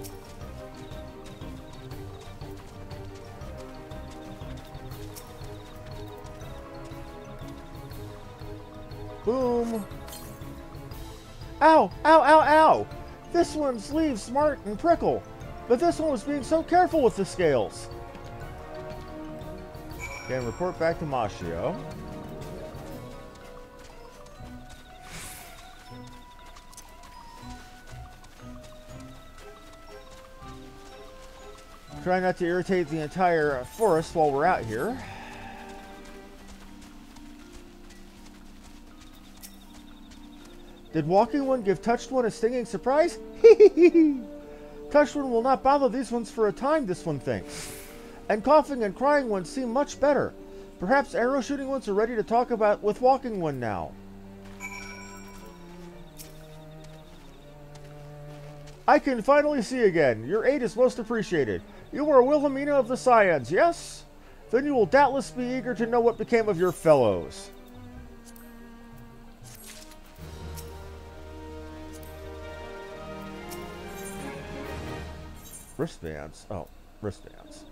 Boom. Ow! Ow! Ow! Ow! This one's leaves smart and prickle, but this one was being so careful with the scales. Okay, and report back to Mashio. Try not to irritate the entire forest while we're out here. Did Walking One give Touched One a stinging surprise? Touched One will not bother these ones for a time, this one thinks. And Coughing and Crying Ones seem much better. Perhaps Arrow Shooting Ones are ready to talk about with Walking One now. I can finally see again. Your aid is most appreciated. You are Wilhelmina of the Scions, yes? Then you will doubtless be eager to know what became of your fellows. Wristbands. Oh, wristbands.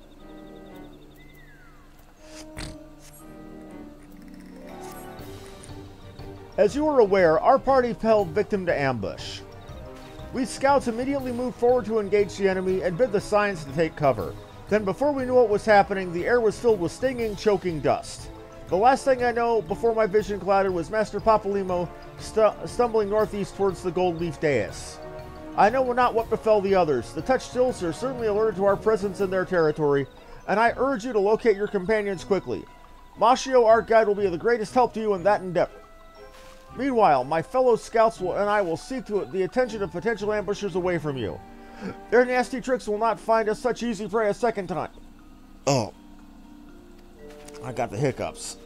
As you are aware, our party fell victim to ambush. We scouts immediately moved forward to engage the enemy and bid the Scions to take cover. Then before we knew what was happening, the air was filled with stinging, choking dust. The last thing I know, before my vision clouded, was Master Papalymo stumbling northeast towards the Gold Leaf Dais. I know not what befell the others. The Touched Stills are certainly alerted to our presence in their territory, and I urge you to locate your companions quickly. Mashio, our guide, will be of the greatest help to you in that endeavor. Meanwhile, my fellow scouts and I will seek the attention of potential ambushers away from you. Their nasty tricks will not find us such easy prey a second time. Oh. I got the hiccups.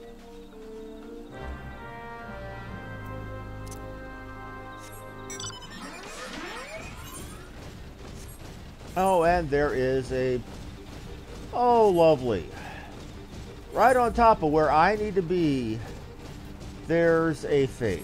Oh, and there is a... Oh, lovely. Right on top of where I need to be, there's a fate.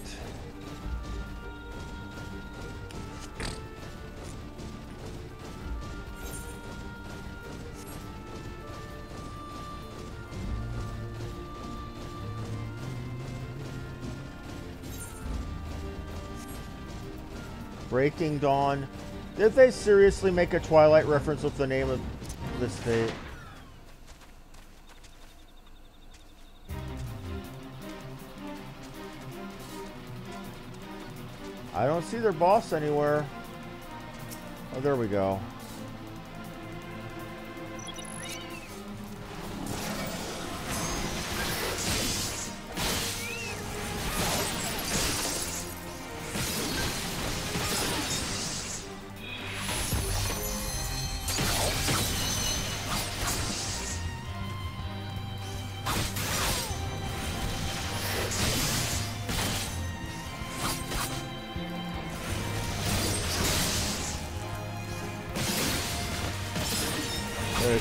Breaking Dawn. Did they seriously make a Twilight reference with the name of this fate? I don't see their boss anywhere. Oh, there we go.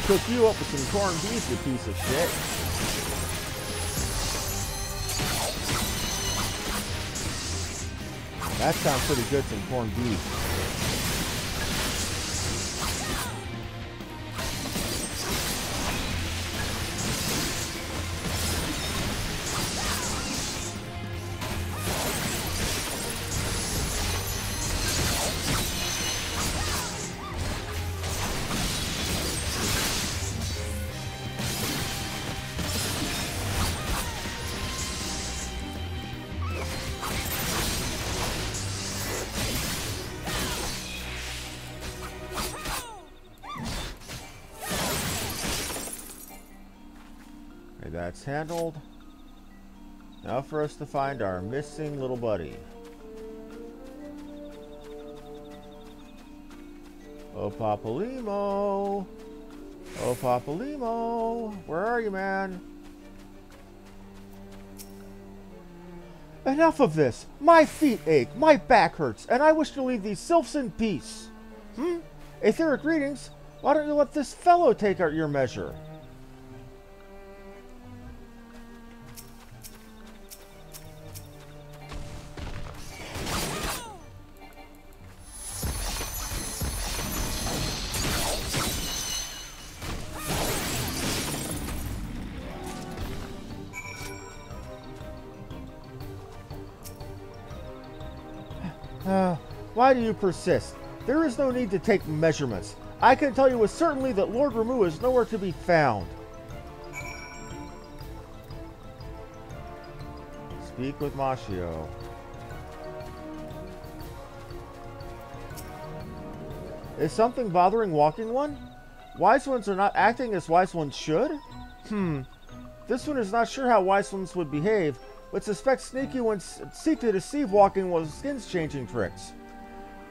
Cook you up with some corned beef, you piece of shit. That sounds pretty good, some corned beef. That's handled. Now for us to find our missing little buddy. Oh, Papalymo. Oh, Papalymo. Where are you, man? Enough of this. My feet ache, my back hurts, and I wish to leave these sylphs in peace. Aetheric greetings. Why don't you let this fellow take out your measure? Why do you persist? There is no need to take measurements. I can tell you with certainty that Lord Ramu is nowhere to be found. Speak with Mashio. Is something bothering Walking One? Wise ones are not acting as wise ones should? This one is not sure how wise ones would behave, but suspects sneaky ones seek to deceive Walking One with skins changing tricks.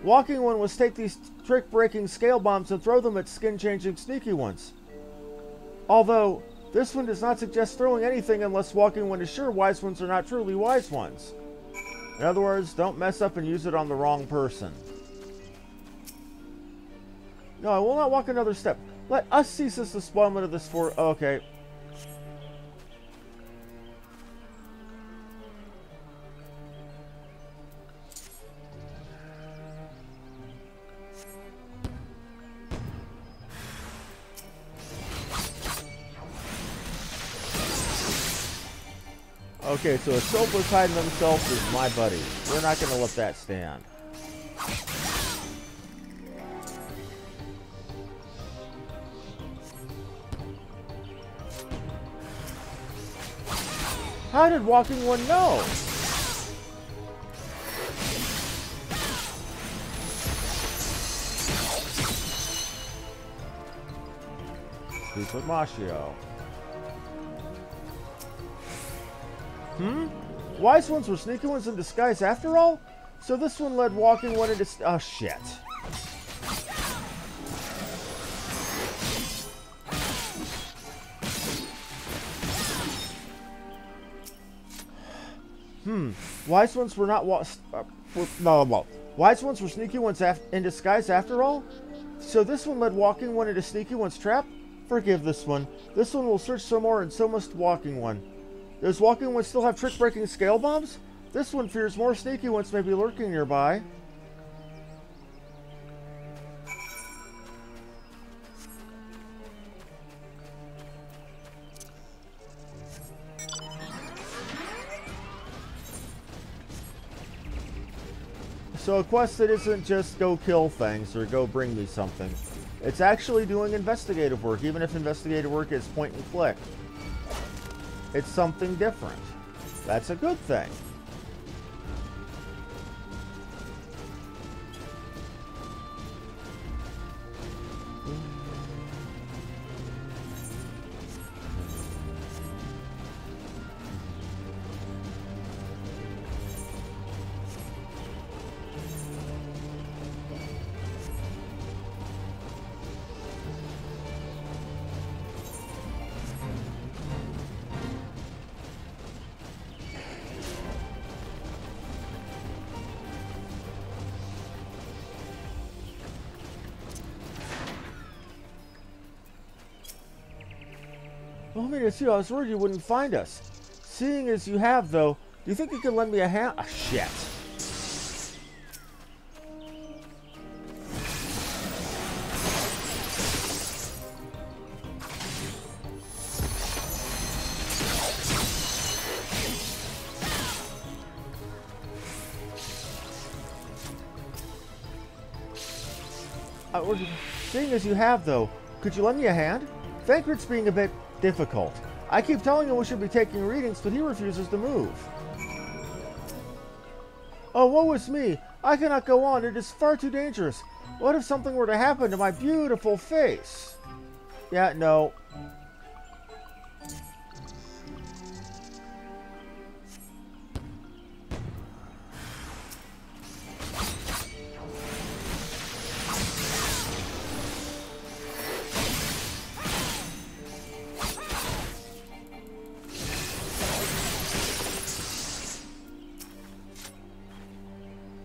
Walking One must take these trick-breaking scale bombs and throw them at skin-changing sneaky ones. Although, this one does not suggest throwing anything unless Walking One is sure wise ones are not truly wise ones. In other words, don't mess up and use it on the wrong person. No, I will not walk another step. Let us cease this despoilment of this fort. Okay. Okay, so a Silver's hiding themselves is my buddy. We're not going to let that stand. How did Walking One know? Speak with Mashio. Wise ones were sneaky ones in disguise after all? So this one led Walking One into... Oh, shit. Wise ones were not wise ones were sneaky ones in disguise after all? So this one led walking one into sneaky one's trap? Forgive this one. This one will search some more, and so must walking one. Does walking one still have trick-breaking scale bombs? This one fears more sneaky ones may be lurking nearby. So a quest that isn't just go kill things or go bring me something. It's actually doing investigative work, even if investigative work is point and click. It's something different. That's a good thing. Well, I mean, it's you. I was worried you wouldn't find us. Seeing as you have, though, do you think you could lend me a hand? Ah, shit. Seeing as you have, though, could you lend me a hand? Thancred's being a bit difficult. I keep telling him we should be taking readings, but he refuses to move. Oh, woe is me! I cannot go on. It is far too dangerous. What if something were to happen to my beautiful face? Yeah, no.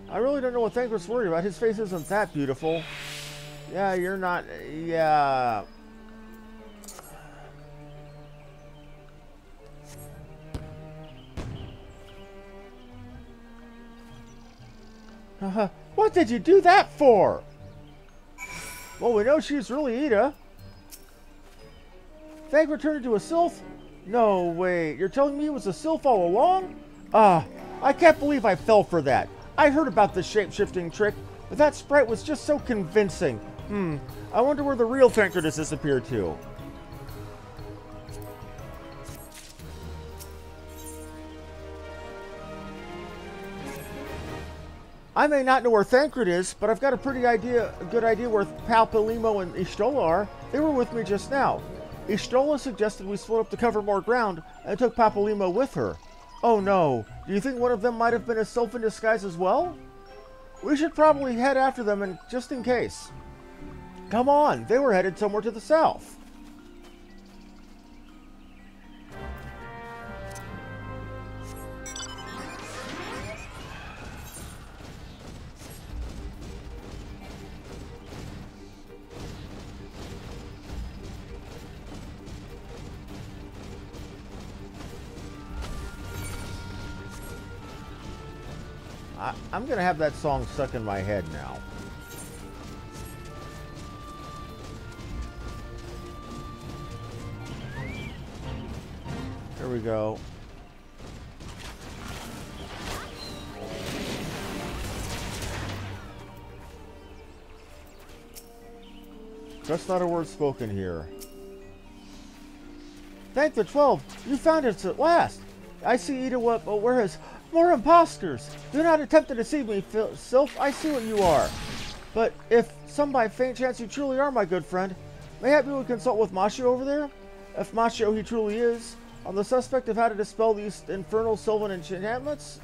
I really don't know what Thancred's worried about. His face isn't that beautiful. Yeah, you're not... Yeah... What did you do that for? Well, we know she's really Ida. Thancred turned into a sylph? No, wait. You're telling me he was a sylph all along? I can't believe I fell for that. I heard about the shape-shifting trick, but that sprite was just so convincing. I wonder where the real Thancred has disappeared to. I may not know where Thancred is, but I've got a good idea where Palpalimo and Ishtola are. They were with me just now. Ishtola suggested we split up to cover more ground and took Palpalimo with her. Oh no, do you think one of them might have been a sylph in disguise as well? We should probably head after them and just in case. Come on, they were headed somewhere to the south. I'm going to have that song stuck in my head now. Here we go. Just not a word spoken here. Thank the 12! You found us at last! I see Ida, where is... More imposters! Do not attempt to deceive me, Sylph. I see what you are. But if some by faint chance you truly are my good friend, mayhap you would consult with Machio over there? If Machio he truly is, on the suspect of how to dispel these infernal Sylvan enchantments?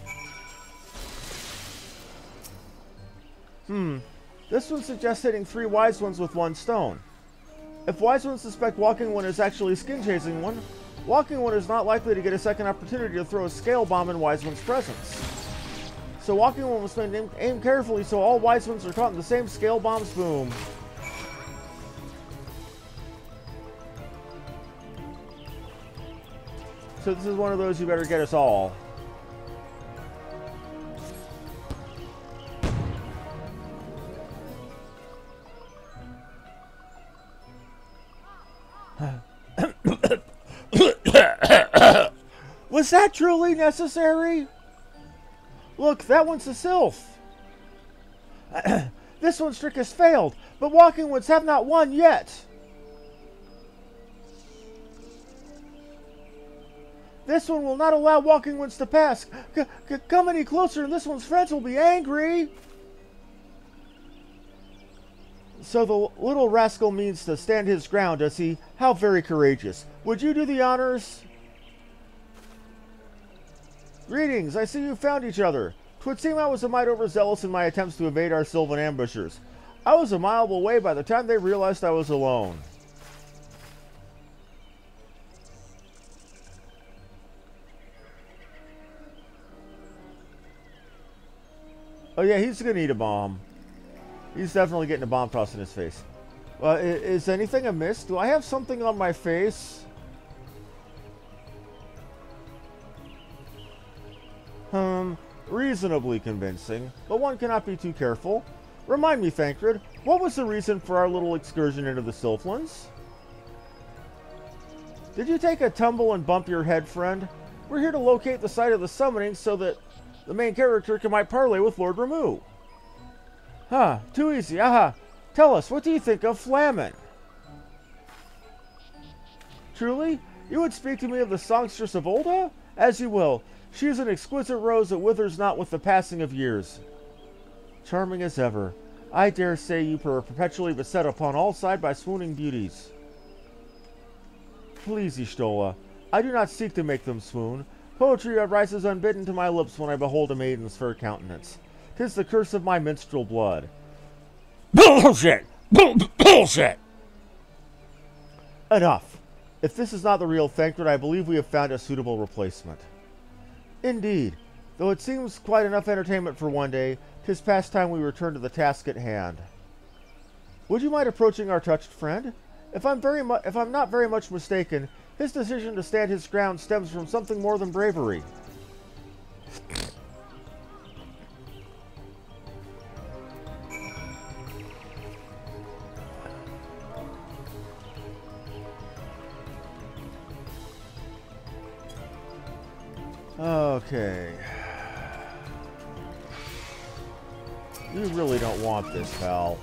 This one suggests hitting 3 wise ones with 1 stone. If wise ones suspect walking one is actually skin chasing one, Walking One is not likely to get a second opportunity to throw a scale bomb in Wise One's presence. So Walking One must aim carefully so all Wise Ones are caught in the same scale bomb's boom. So this is one of those you better get us all. Was that truly necessary? Look, that one's a sylph. This one's trick has failed, but Walking Ones have not won yet. This one will not allow Walking Ones to pass. Come any closer and this one's friends will be angry. So the little rascal means to stand his ground, does he? How very courageous. Would you do the honors? Greetings, I see you found each other. 'Twould seem I was a mite overzealous in my attempts to evade our sylvan ambushers. I was a mile away by the time they realized I was alone. Oh yeah, he's gonna eat a bomb. He's definitely getting a bomb tossed in his face. Is anything amiss? Do I have something on my face? Reasonably convincing, but one cannot be too careful. Remind me, Thancred, what was the reason for our little excursion into the Sylphlands? Did you take a tumble and bump your head, friend? We're here to locate the site of the summoning so that the main character might parley with Lord Ramu. Huh, too easy, aha. Tell us, what do you think of Flamin? Truly? You would speak to me of the songstress of Olda? As you will. She is an exquisite rose that withers not with the passing of years. Charming as ever. I dare say you are perpetually beset upon all sides by swooning beauties. Please, Y'shtola, I do not seek to make them swoon. Poetry rises unbidden to my lips when I behold a maiden's fair countenance. 'Tis the curse of my minstrel blood. Bullshit! Bullshit! Enough. If this is not the real Thancred, I believe we have found a suitable replacement. Indeed. Though it seems quite enough entertainment for one day, 'tis past time we return to the task at hand. Would you mind approaching our touched friend? If I'm not very much mistaken, his decision to stand his ground stems from something more than bravery. Okay. You really don't want this, pal.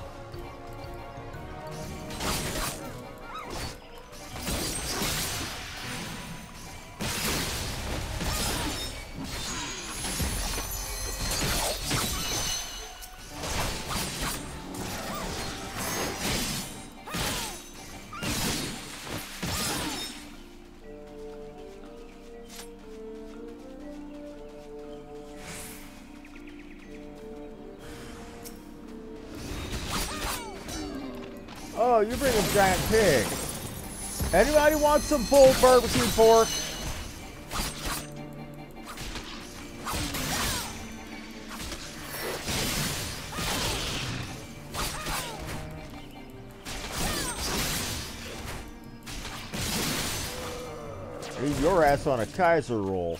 Oh, you bring a giant pig. Anybody want some pulled barbecue pork? Leave your ass on a Kaiser roll.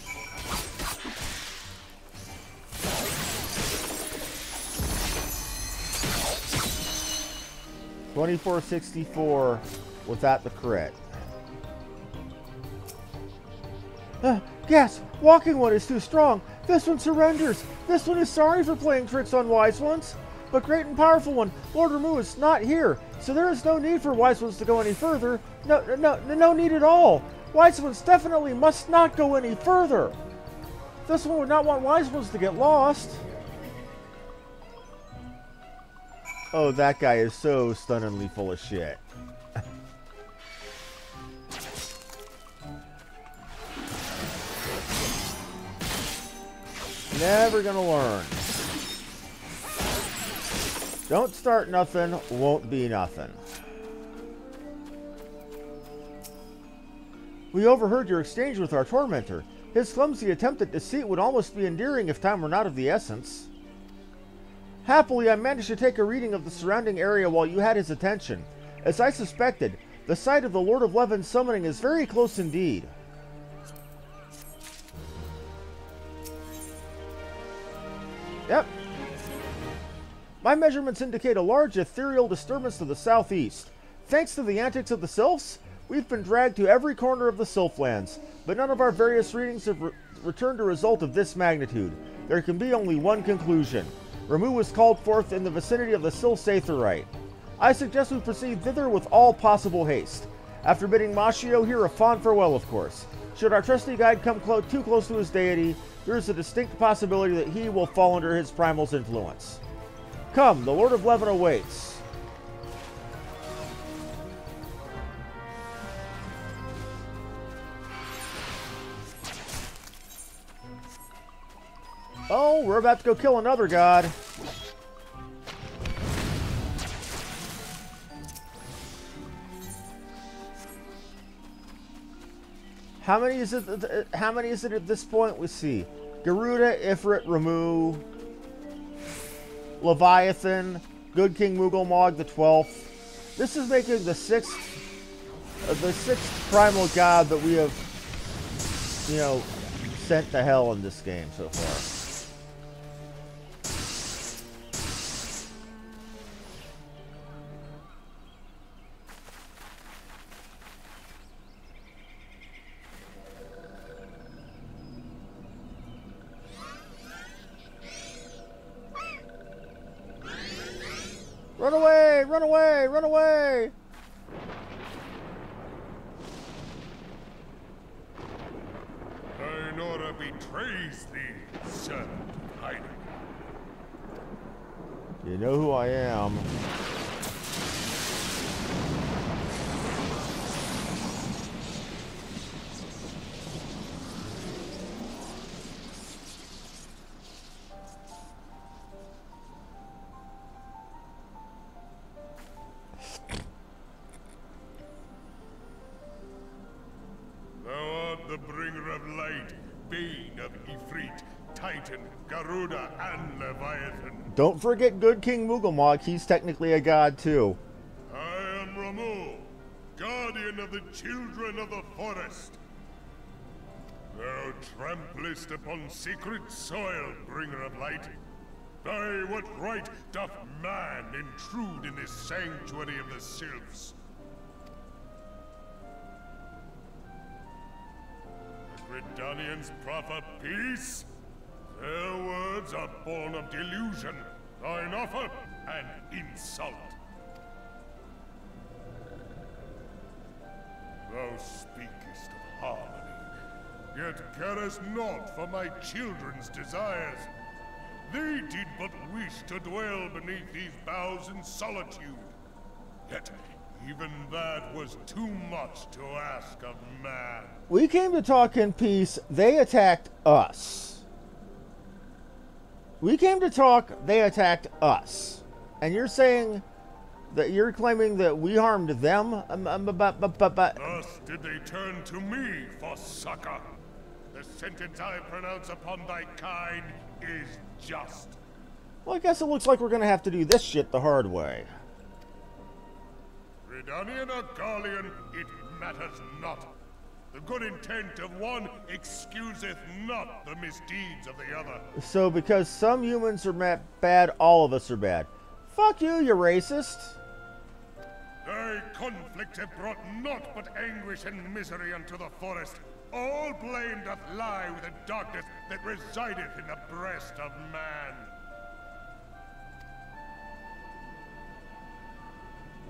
$24.64 without the crit. Gas! Walking One is too strong. This one surrenders. This one is sorry for playing tricks on Wise Ones. But Great and Powerful One, Lord Ramu is not here, so there is no need for Wise Ones to go any further. No need at all. Wise Ones definitely must not go any further. This one would not want Wise Ones to get lost. Oh, that guy is so stunningly full of shit. Never gonna learn. Don't start nothing, won't be nothing. We overheard your exchange with our tormentor. His clumsy attempt at deceit would almost be endearing if time were not of the essence. Happily, I managed to take a reading of the surrounding area while you had his attention. As I suspected, the site of the Lord of Leaven's summoning is very close indeed. Yep. My measurements indicate a large ethereal disturbance to the southeast. Thanks to the antics of the sylphs, we've been dragged to every corner of the Sylphlands, but none of our various readings have returned a result of this magnitude. There can be only one conclusion. Ramuh was called forth in the vicinity of the Sylphs Aetherite. I suggest we proceed thither with all possible haste. After bidding Mashio here a fond farewell, of course. Should our trusty guide come too close to his deity, there is a distinct possibility that he will fall under his primal's influence. Come, the Lord of Leven awaits. Oh, we're about to go kill another god. How many is it? How many is it at this point? We see Garuda, Ifrit, Ramuh, Leviathan, Good King Mughal the 12th. This is making the sixth primal god that we have, sent to hell in this game so far. Run away! Run away! Run away! Ainora betrays thee, son of hiding. You know who I am. The bringer of light, bane of Ifrit, Titan, Garuda, and Leviathan. Don't forget Good King Mughal. He's technically a god too. I am Ramuh, guardian of the children of the forest. Thou tramplest upon sacred soil, bringer of light. By what right doth man intrude in this sanctuary of the sylphs? Redanians proffer peace? Their words are born of delusion, thine offer an insult. Thou speakest of harmony, yet carest naught for my children's desires. They did but wish to dwell beneath these boughs in solitude. Yet even that was too much to ask of man. We came to talk in peace. They attacked us. We came to talk. They attacked us. And you're saying that you're claiming that we harmed them? Thus did they turn to me for succor. The sentence I pronounce upon thy kind is just. Well, I guess it looks like we're going to have to do this shit the hard way. Redanian or Garlean, it matters not. The good intent of one excuseth not the misdeeds of the other. So because some humans are bad, all of us are bad. Fuck you, you racist. Thy conflict have brought naught but anguish and misery unto the forest. All blame doth lie with the darkness that resideth in the breast of man.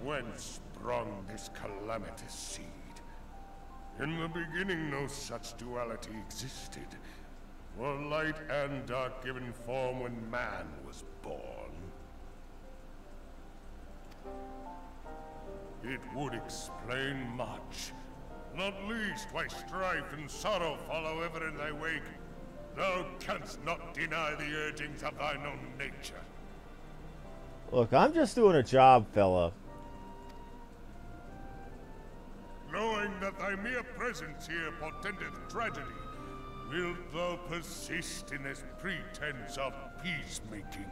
Whence sprung this calamitous seed? In the beginning no such duality existed. For light and dark given form when man was born. It would explain much. Not least why strife and sorrow follow ever in thy wake. Thou canst not deny the urgings of thine own nature. Look, I'm just doing a job, fella. knowing that thy mere presence here portendeth tragedy, wilt thou persist in this pretense of peacemaking?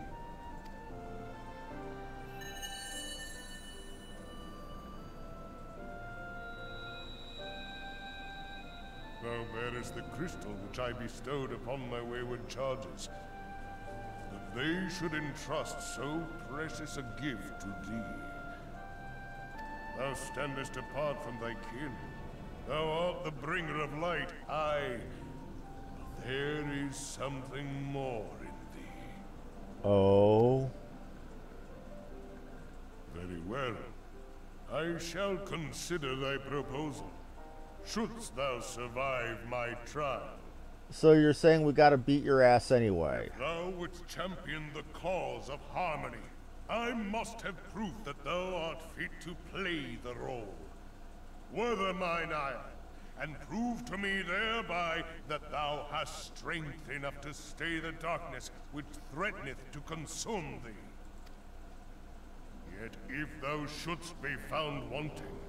Thou bearest the crystal which I bestowed upon my wayward charges, that they should entrust so precious a gift to thee. Thou standest apart from thy kin. Thou art the bringer of light, aye. But there is something more in thee. Oh. Very well. I shall consider thy proposal, shouldst thou survive my trial. So you're saying we gotta beat your ass anyway? If thou wouldst champion the cause of harmony, I must have proof that thou art fit to play the role. Wither mine ire, and prove to me thereby that thou hast strength enough to stay the darkness which threateneth to consume thee. Yet if thou shouldst be found wanting,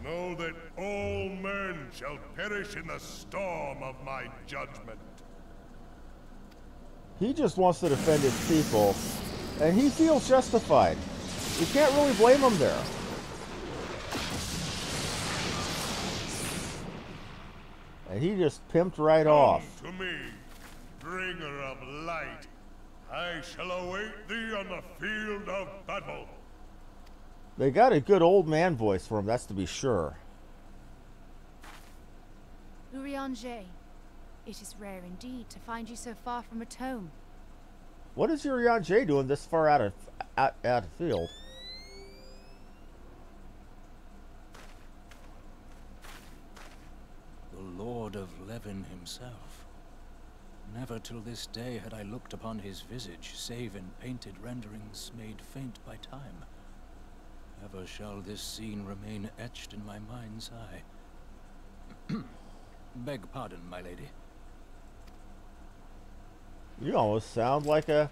know that all men shall perish in the storm of my judgment. He just wants to defend his people, and he feels justified. You can't really blame him there. And he just pimped right off. Come to me, bringer of light. I shall await thee on the field of battle. They got a good old man voice for him, that's to be sure. Urianger, it is rare indeed to find you so far from a tome. What is Urianger doing this far out of field? The Lord of Levin himself. Never till this day had I looked upon his visage, save in painted renderings made faint by time. Ever shall this scene remain etched in my mind's eye. Beg pardon, my lady. You almost sound like a...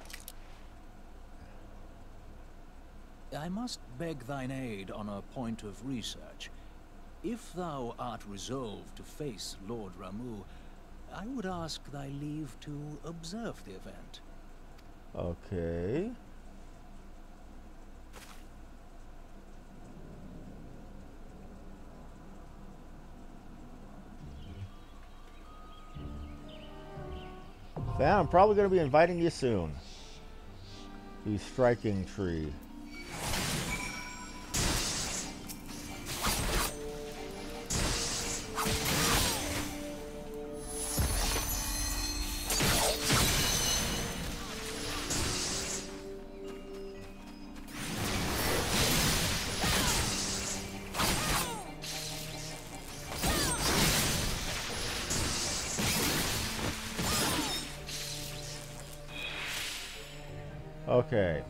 I must beg thine aid on a point of research. If thou art resolved to face Lord Ramu, I would ask thy leave to observe the event. Okay. I'm probably going to be inviting you soon. The striking tree. Okay.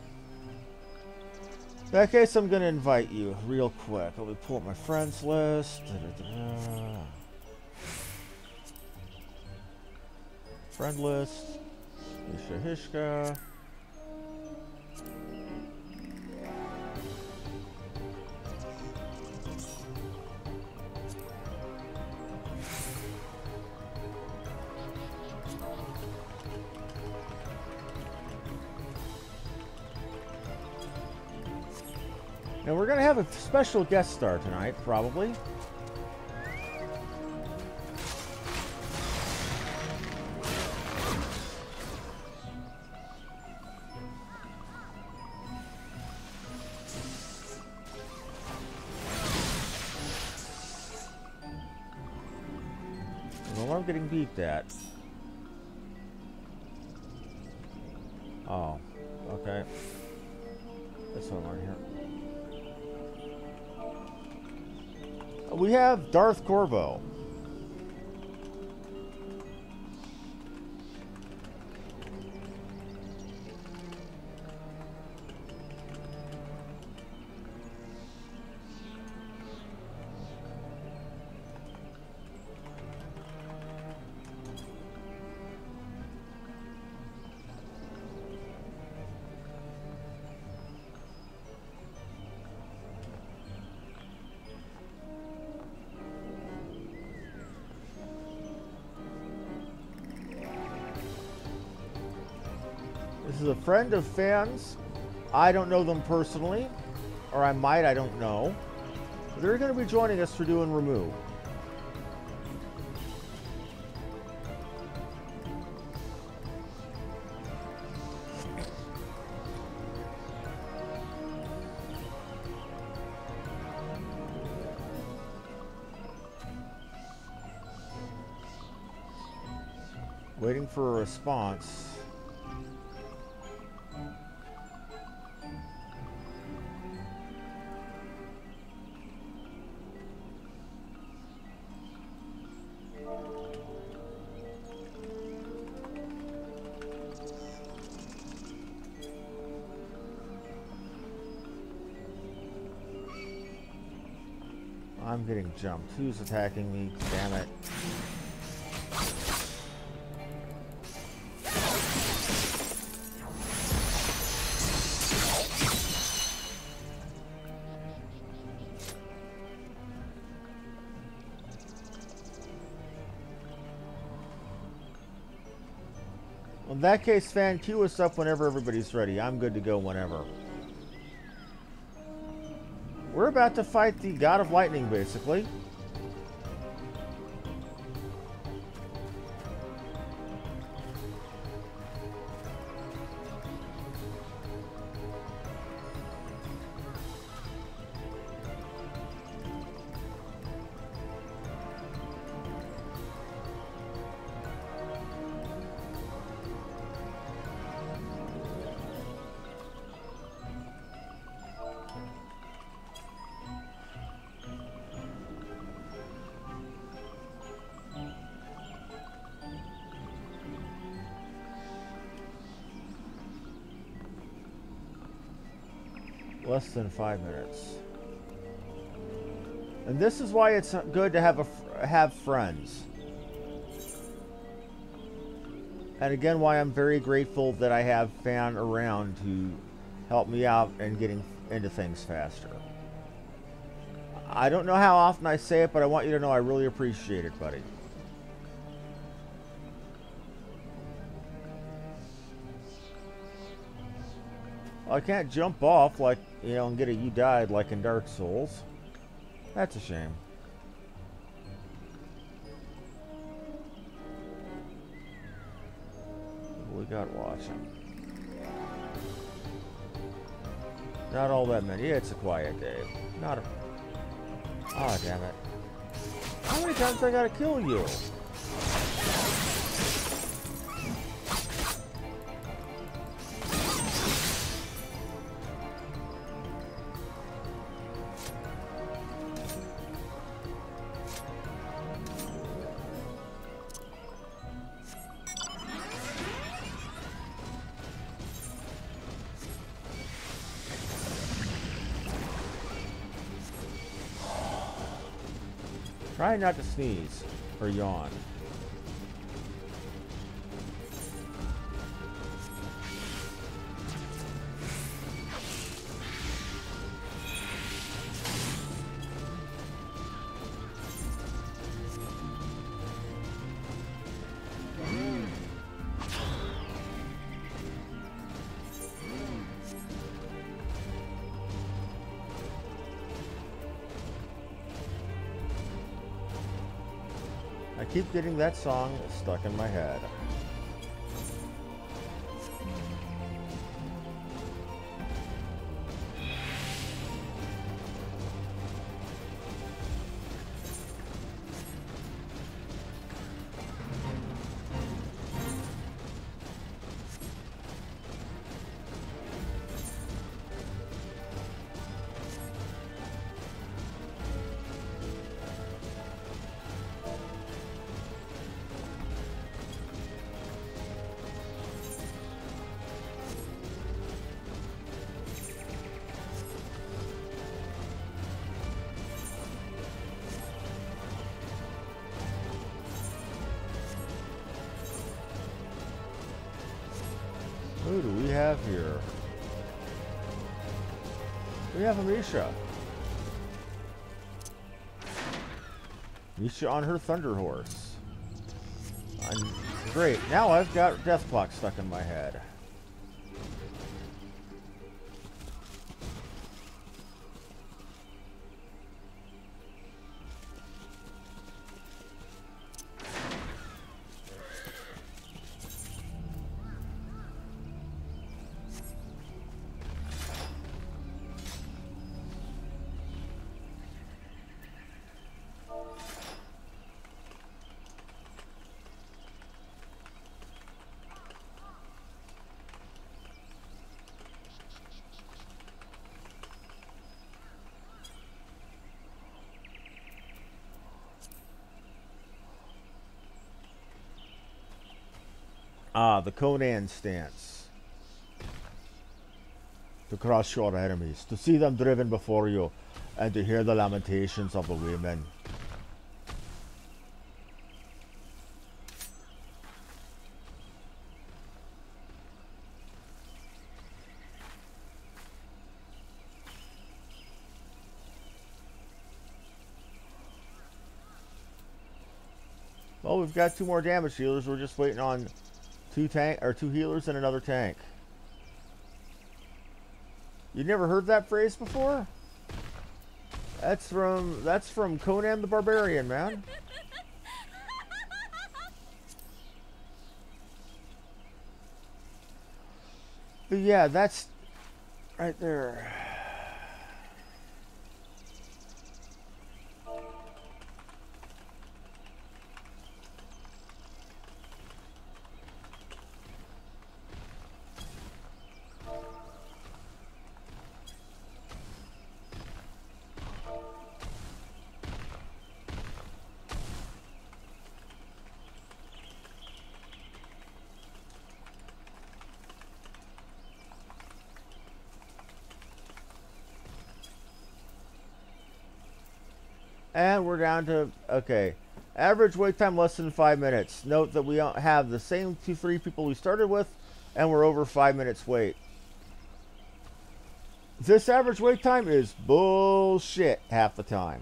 In that case, I'm going to invite you real quick. Let me pull up my friends list. Friend list. Isha Hishka. And we're going to have a special guest star tonight, probably. Well, I'm getting beeped at. Oh, okay. That's what I'm here. We have Darth Corvo. This is a friend of fans. I don't know them personally. Or I might, I don't know. They're going to be joining us for doing Remove. Waiting for a response. I'm getting jumped. Who's attacking me? Damn it. Well, in that case, fan, queue us up whenever everybody's ready. I'm good to go whenever. We're about to fight the God of Lightning, basically. Less than 5 minutes. And this is why it's good to have friends. And again, why I'm very grateful that I have Fan around to help me out and getting into things faster. I don't know how often I say it, but I want you to know I really appreciate it, buddy. I can't jump off like, you know, and get a you died like in Dark Souls. That's a shame. What we got watching? Not all that many. It's a quiet day. Not a... Ah, damn it. How many times I gotta kill you? Try not to sneeze or yawn. I keep getting that song stuck in my head. Who do we have here? We have Amisha. Misha on her Thunder Horse. Great. Now I've got Death Clock stuck in my head. Ah, the Conan stance. To crush your enemies, to see them driven before you, and to hear the lamentations of the women. Well, we've got 2 more damage healers. We're just waiting on 2 healers and another tank. You never heard that phrase before? That's from Conan the Barbarian, man. But yeah, that's right there. And we're down to, okay, average wait time less than 5 minutes. Note that we don't have the same 2-3 people we started with, and we're over 5 minutes wait. This average wait time is bullshit half the time.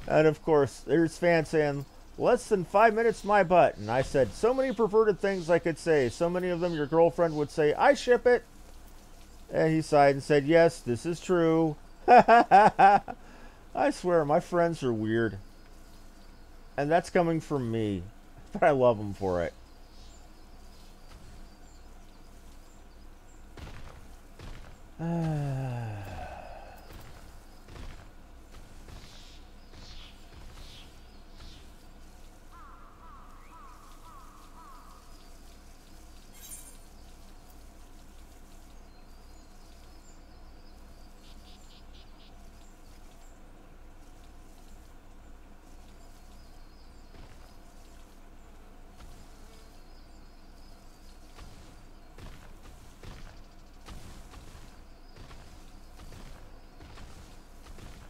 And of course, there's fans saying, less than 5 minutes, my butt. And I said, so many perverted things I could say. So many of them your girlfriend would say, I ship it. And he sighed and said, yes, this is true. I swear, my friends are weird. And that's coming from me. But I love them for it.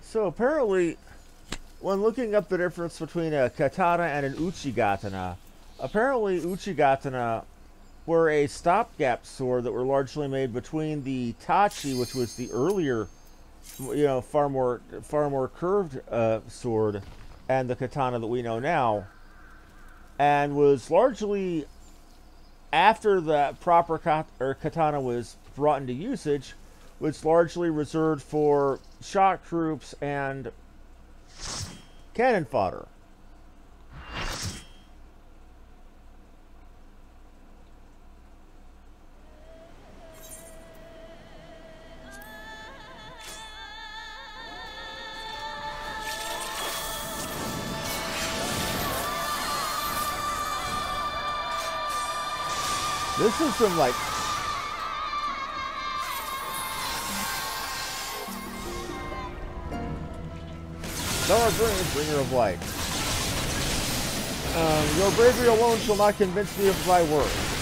So apparently, when looking up the difference between a katana and an uchigatana, apparently uchigatana were a stopgap sword that were largely made between the tachi, which was the earlier, far more curved sword, and the katana that we know now, and was largely, after the proper katana was brought into usage, was largely reserved for shock troops and cannon fodder. This is some like Thou bringer of light. Your bravery alone shall not convince me of thy worth.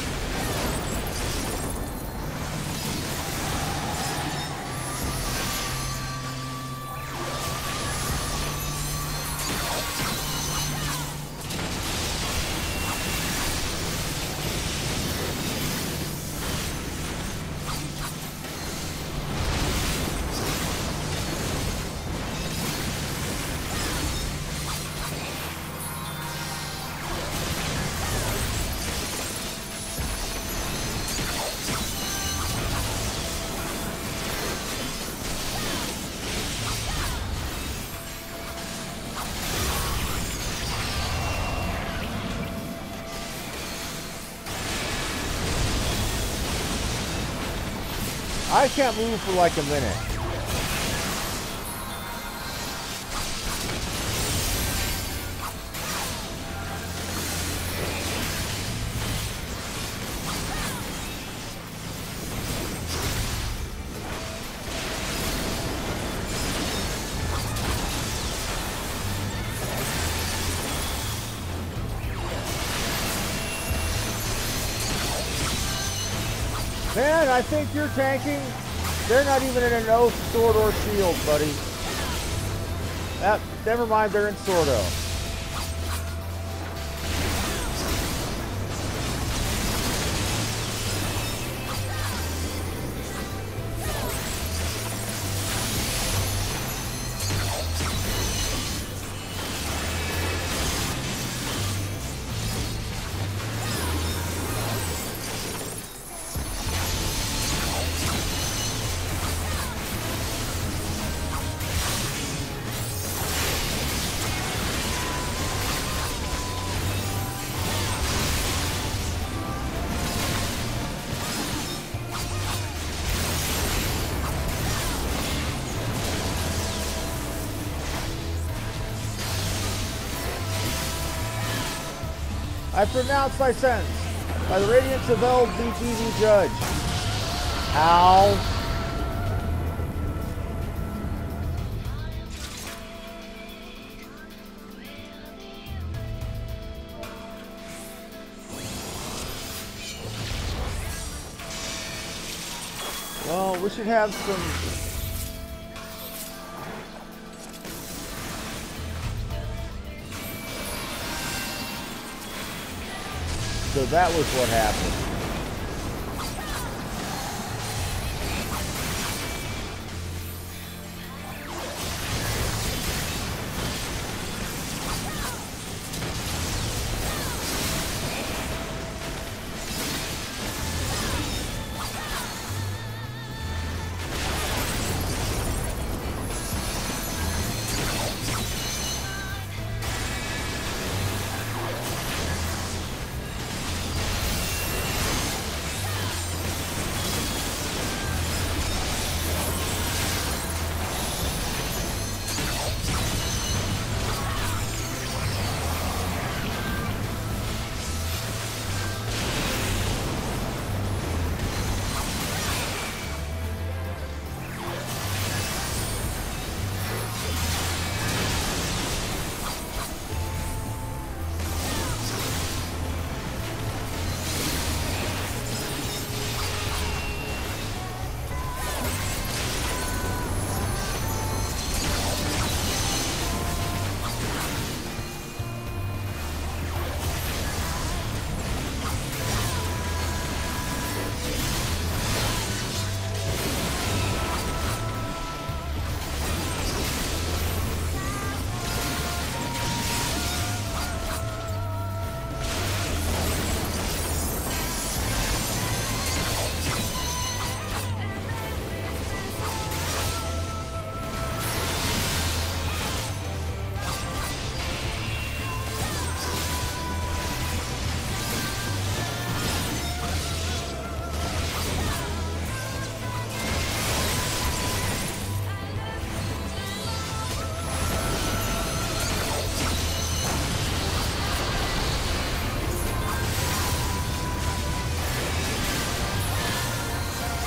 guy can't move for like a minute. Man, I think you're tanking. They're not even in an oath, sword, or shield, buddy. Never mind, they're in Sordo. I pronounce thy sentence by the radiance of LVGV Judge. Ow. Well, we should have some... So that was what happened.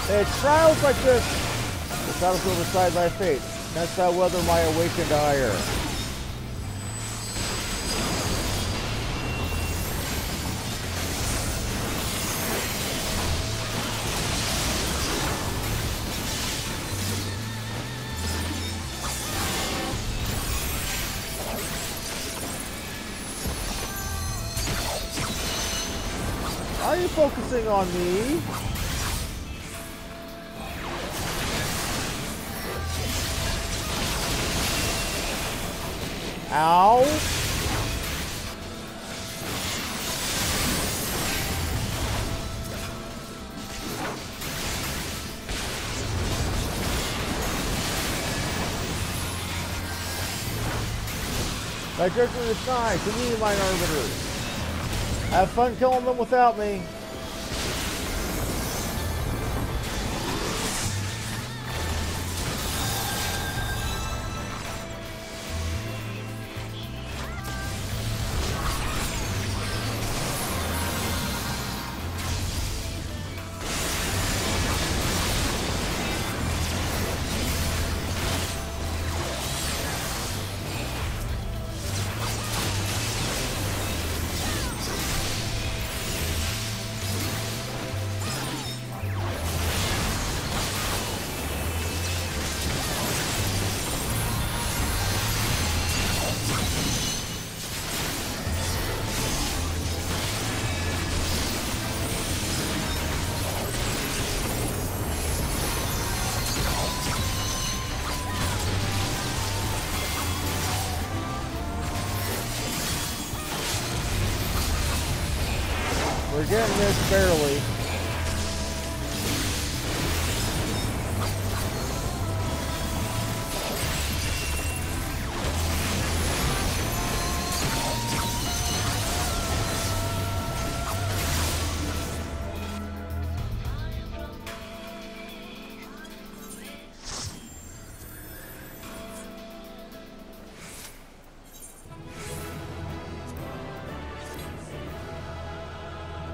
It's trials like this, the battlefield decide thy fate. That's thou weather my awakened ire. Are you focusing on me? Ow. My judgment is nigh to me, mine arbiters. Have fun killing them without me. getting this barely.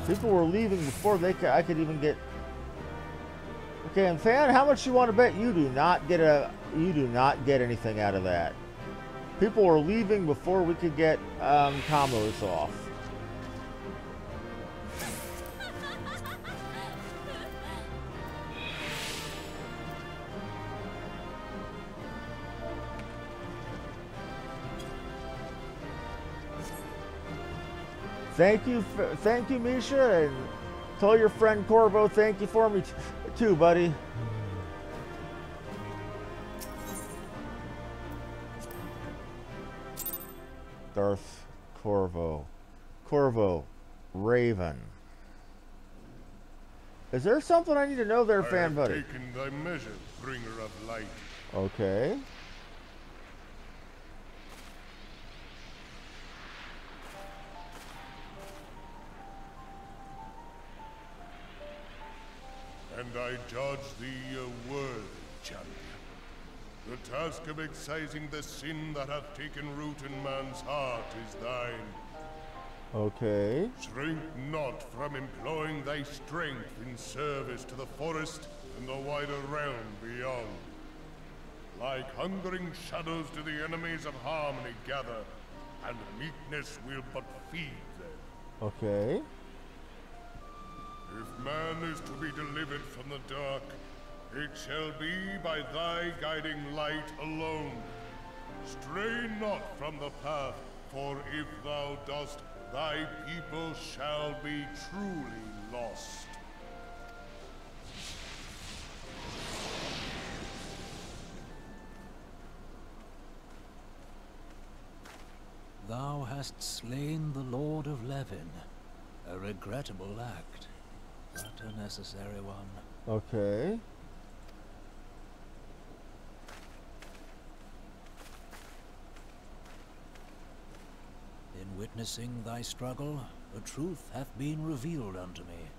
People were leaving before I could even get. Okay, and fan, how much you want to bet you do not get anything out of that? People were leaving before we could get combos off. Thank you, Misha, and tell your friend Corvo thank you for me too, buddy. Darth Corvo, Raven. Is there something I need to know there, fan buddy? I have taken thy measure, bringer of light. Okay. And I judge thee a worthy champion. The task of excising the sin that hath taken root in man's heart is thine. Okay. Shrink not from employing thy strength in service to the forest and the wider realm beyond. Like hungering shadows do the enemies of harmony gather, and meekness will but feed them. Okay. If man is to be delivered from the dark, it shall be by thy guiding light alone. Stray not from the path, for if thou dost, thy people shall be truly lost. Thou hast slain the Lord of Levin. A regrettable act, but a necessary one. Okay. In witnessing thy struggle, the truth hath been revealed unto me.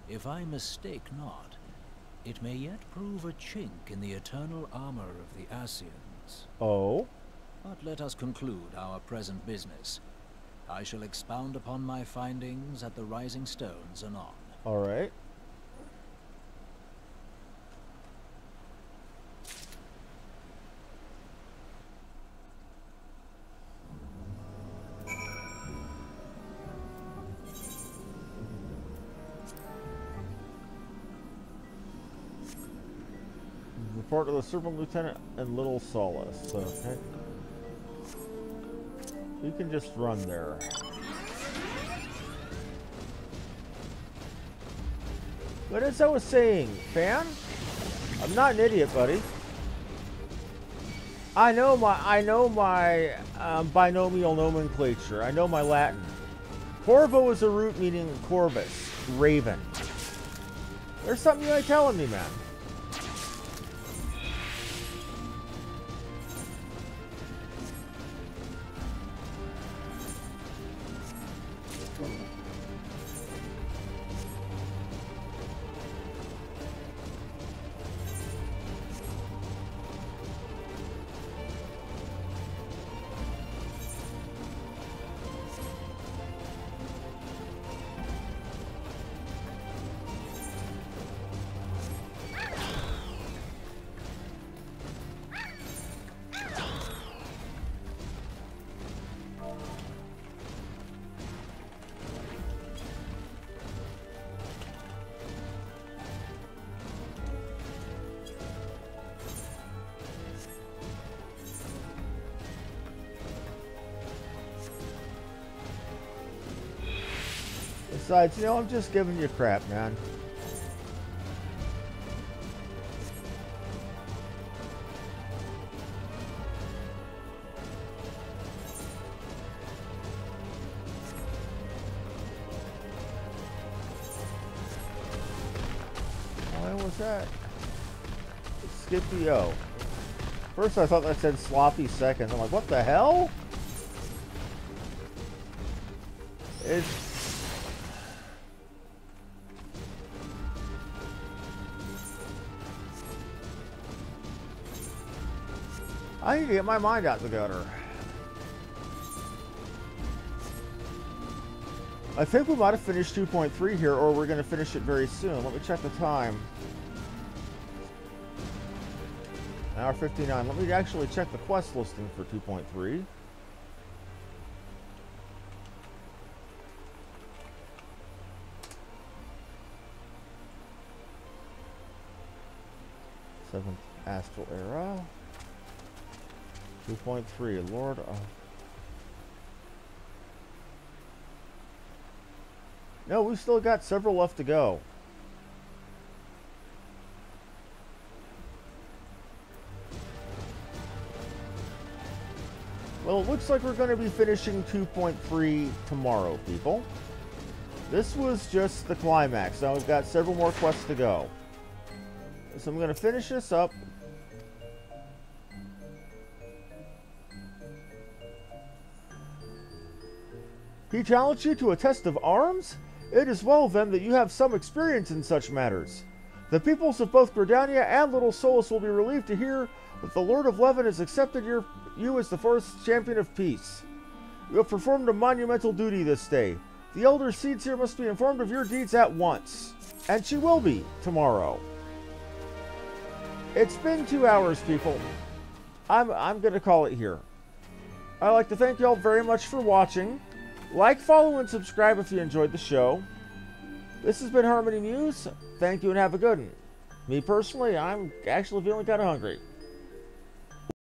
If I mistake not, it may yet prove a chink in the eternal armor of the Ascians. Oh? But let us conclude our present business. I shall expound upon my findings at the Rising Stones anon. All right. Report to the Servant Lieutenant and Little Solace. Okay. You can just run there. But as I was saying, fan, I'm not an idiot, buddy. I know my binomial nomenclature. I know my Latin. Corvo is a root meaning corvus, raven. There's something you ain't telling me, man. Besides, you know, I'm just giving you crap, man. is that? Skippy O. First I thought that said sloppy seconds. I'm like, what the hell? It's... I need to get my mind out the gutter. I think we might have finished 2.3 here, or we're going to finish it very soon. Let me check the time. Hour 59. Let me actually check the quest listing for 2.3. Seventh Astral Era. 2.3. Lord of... No, we've still got several left to go. Well, it looks like we're going to be finishing 2.3 tomorrow, people. This was just the climax. Now we've got several more quests to go. So I'm going to finish this up. He challenged you to a test of arms? It is well, then, that you have some experience in such matters. The peoples of both Gridania and Little Solus will be relieved to hear that the Lord of Levin has accepted you as the first champion of peace. You have performed a monumental duty this day. The elder seeds here must be informed of your deeds at once. And she will be tomorrow. It's been 2 hours, people. I'm going to call it here. I'd like to thank you all very much for watching. Like, follow, and subscribe if you enjoyed the show. This has been Harmony Muse. Thank you and have a good one. Me personally, I'm actually feeling kind of hungry.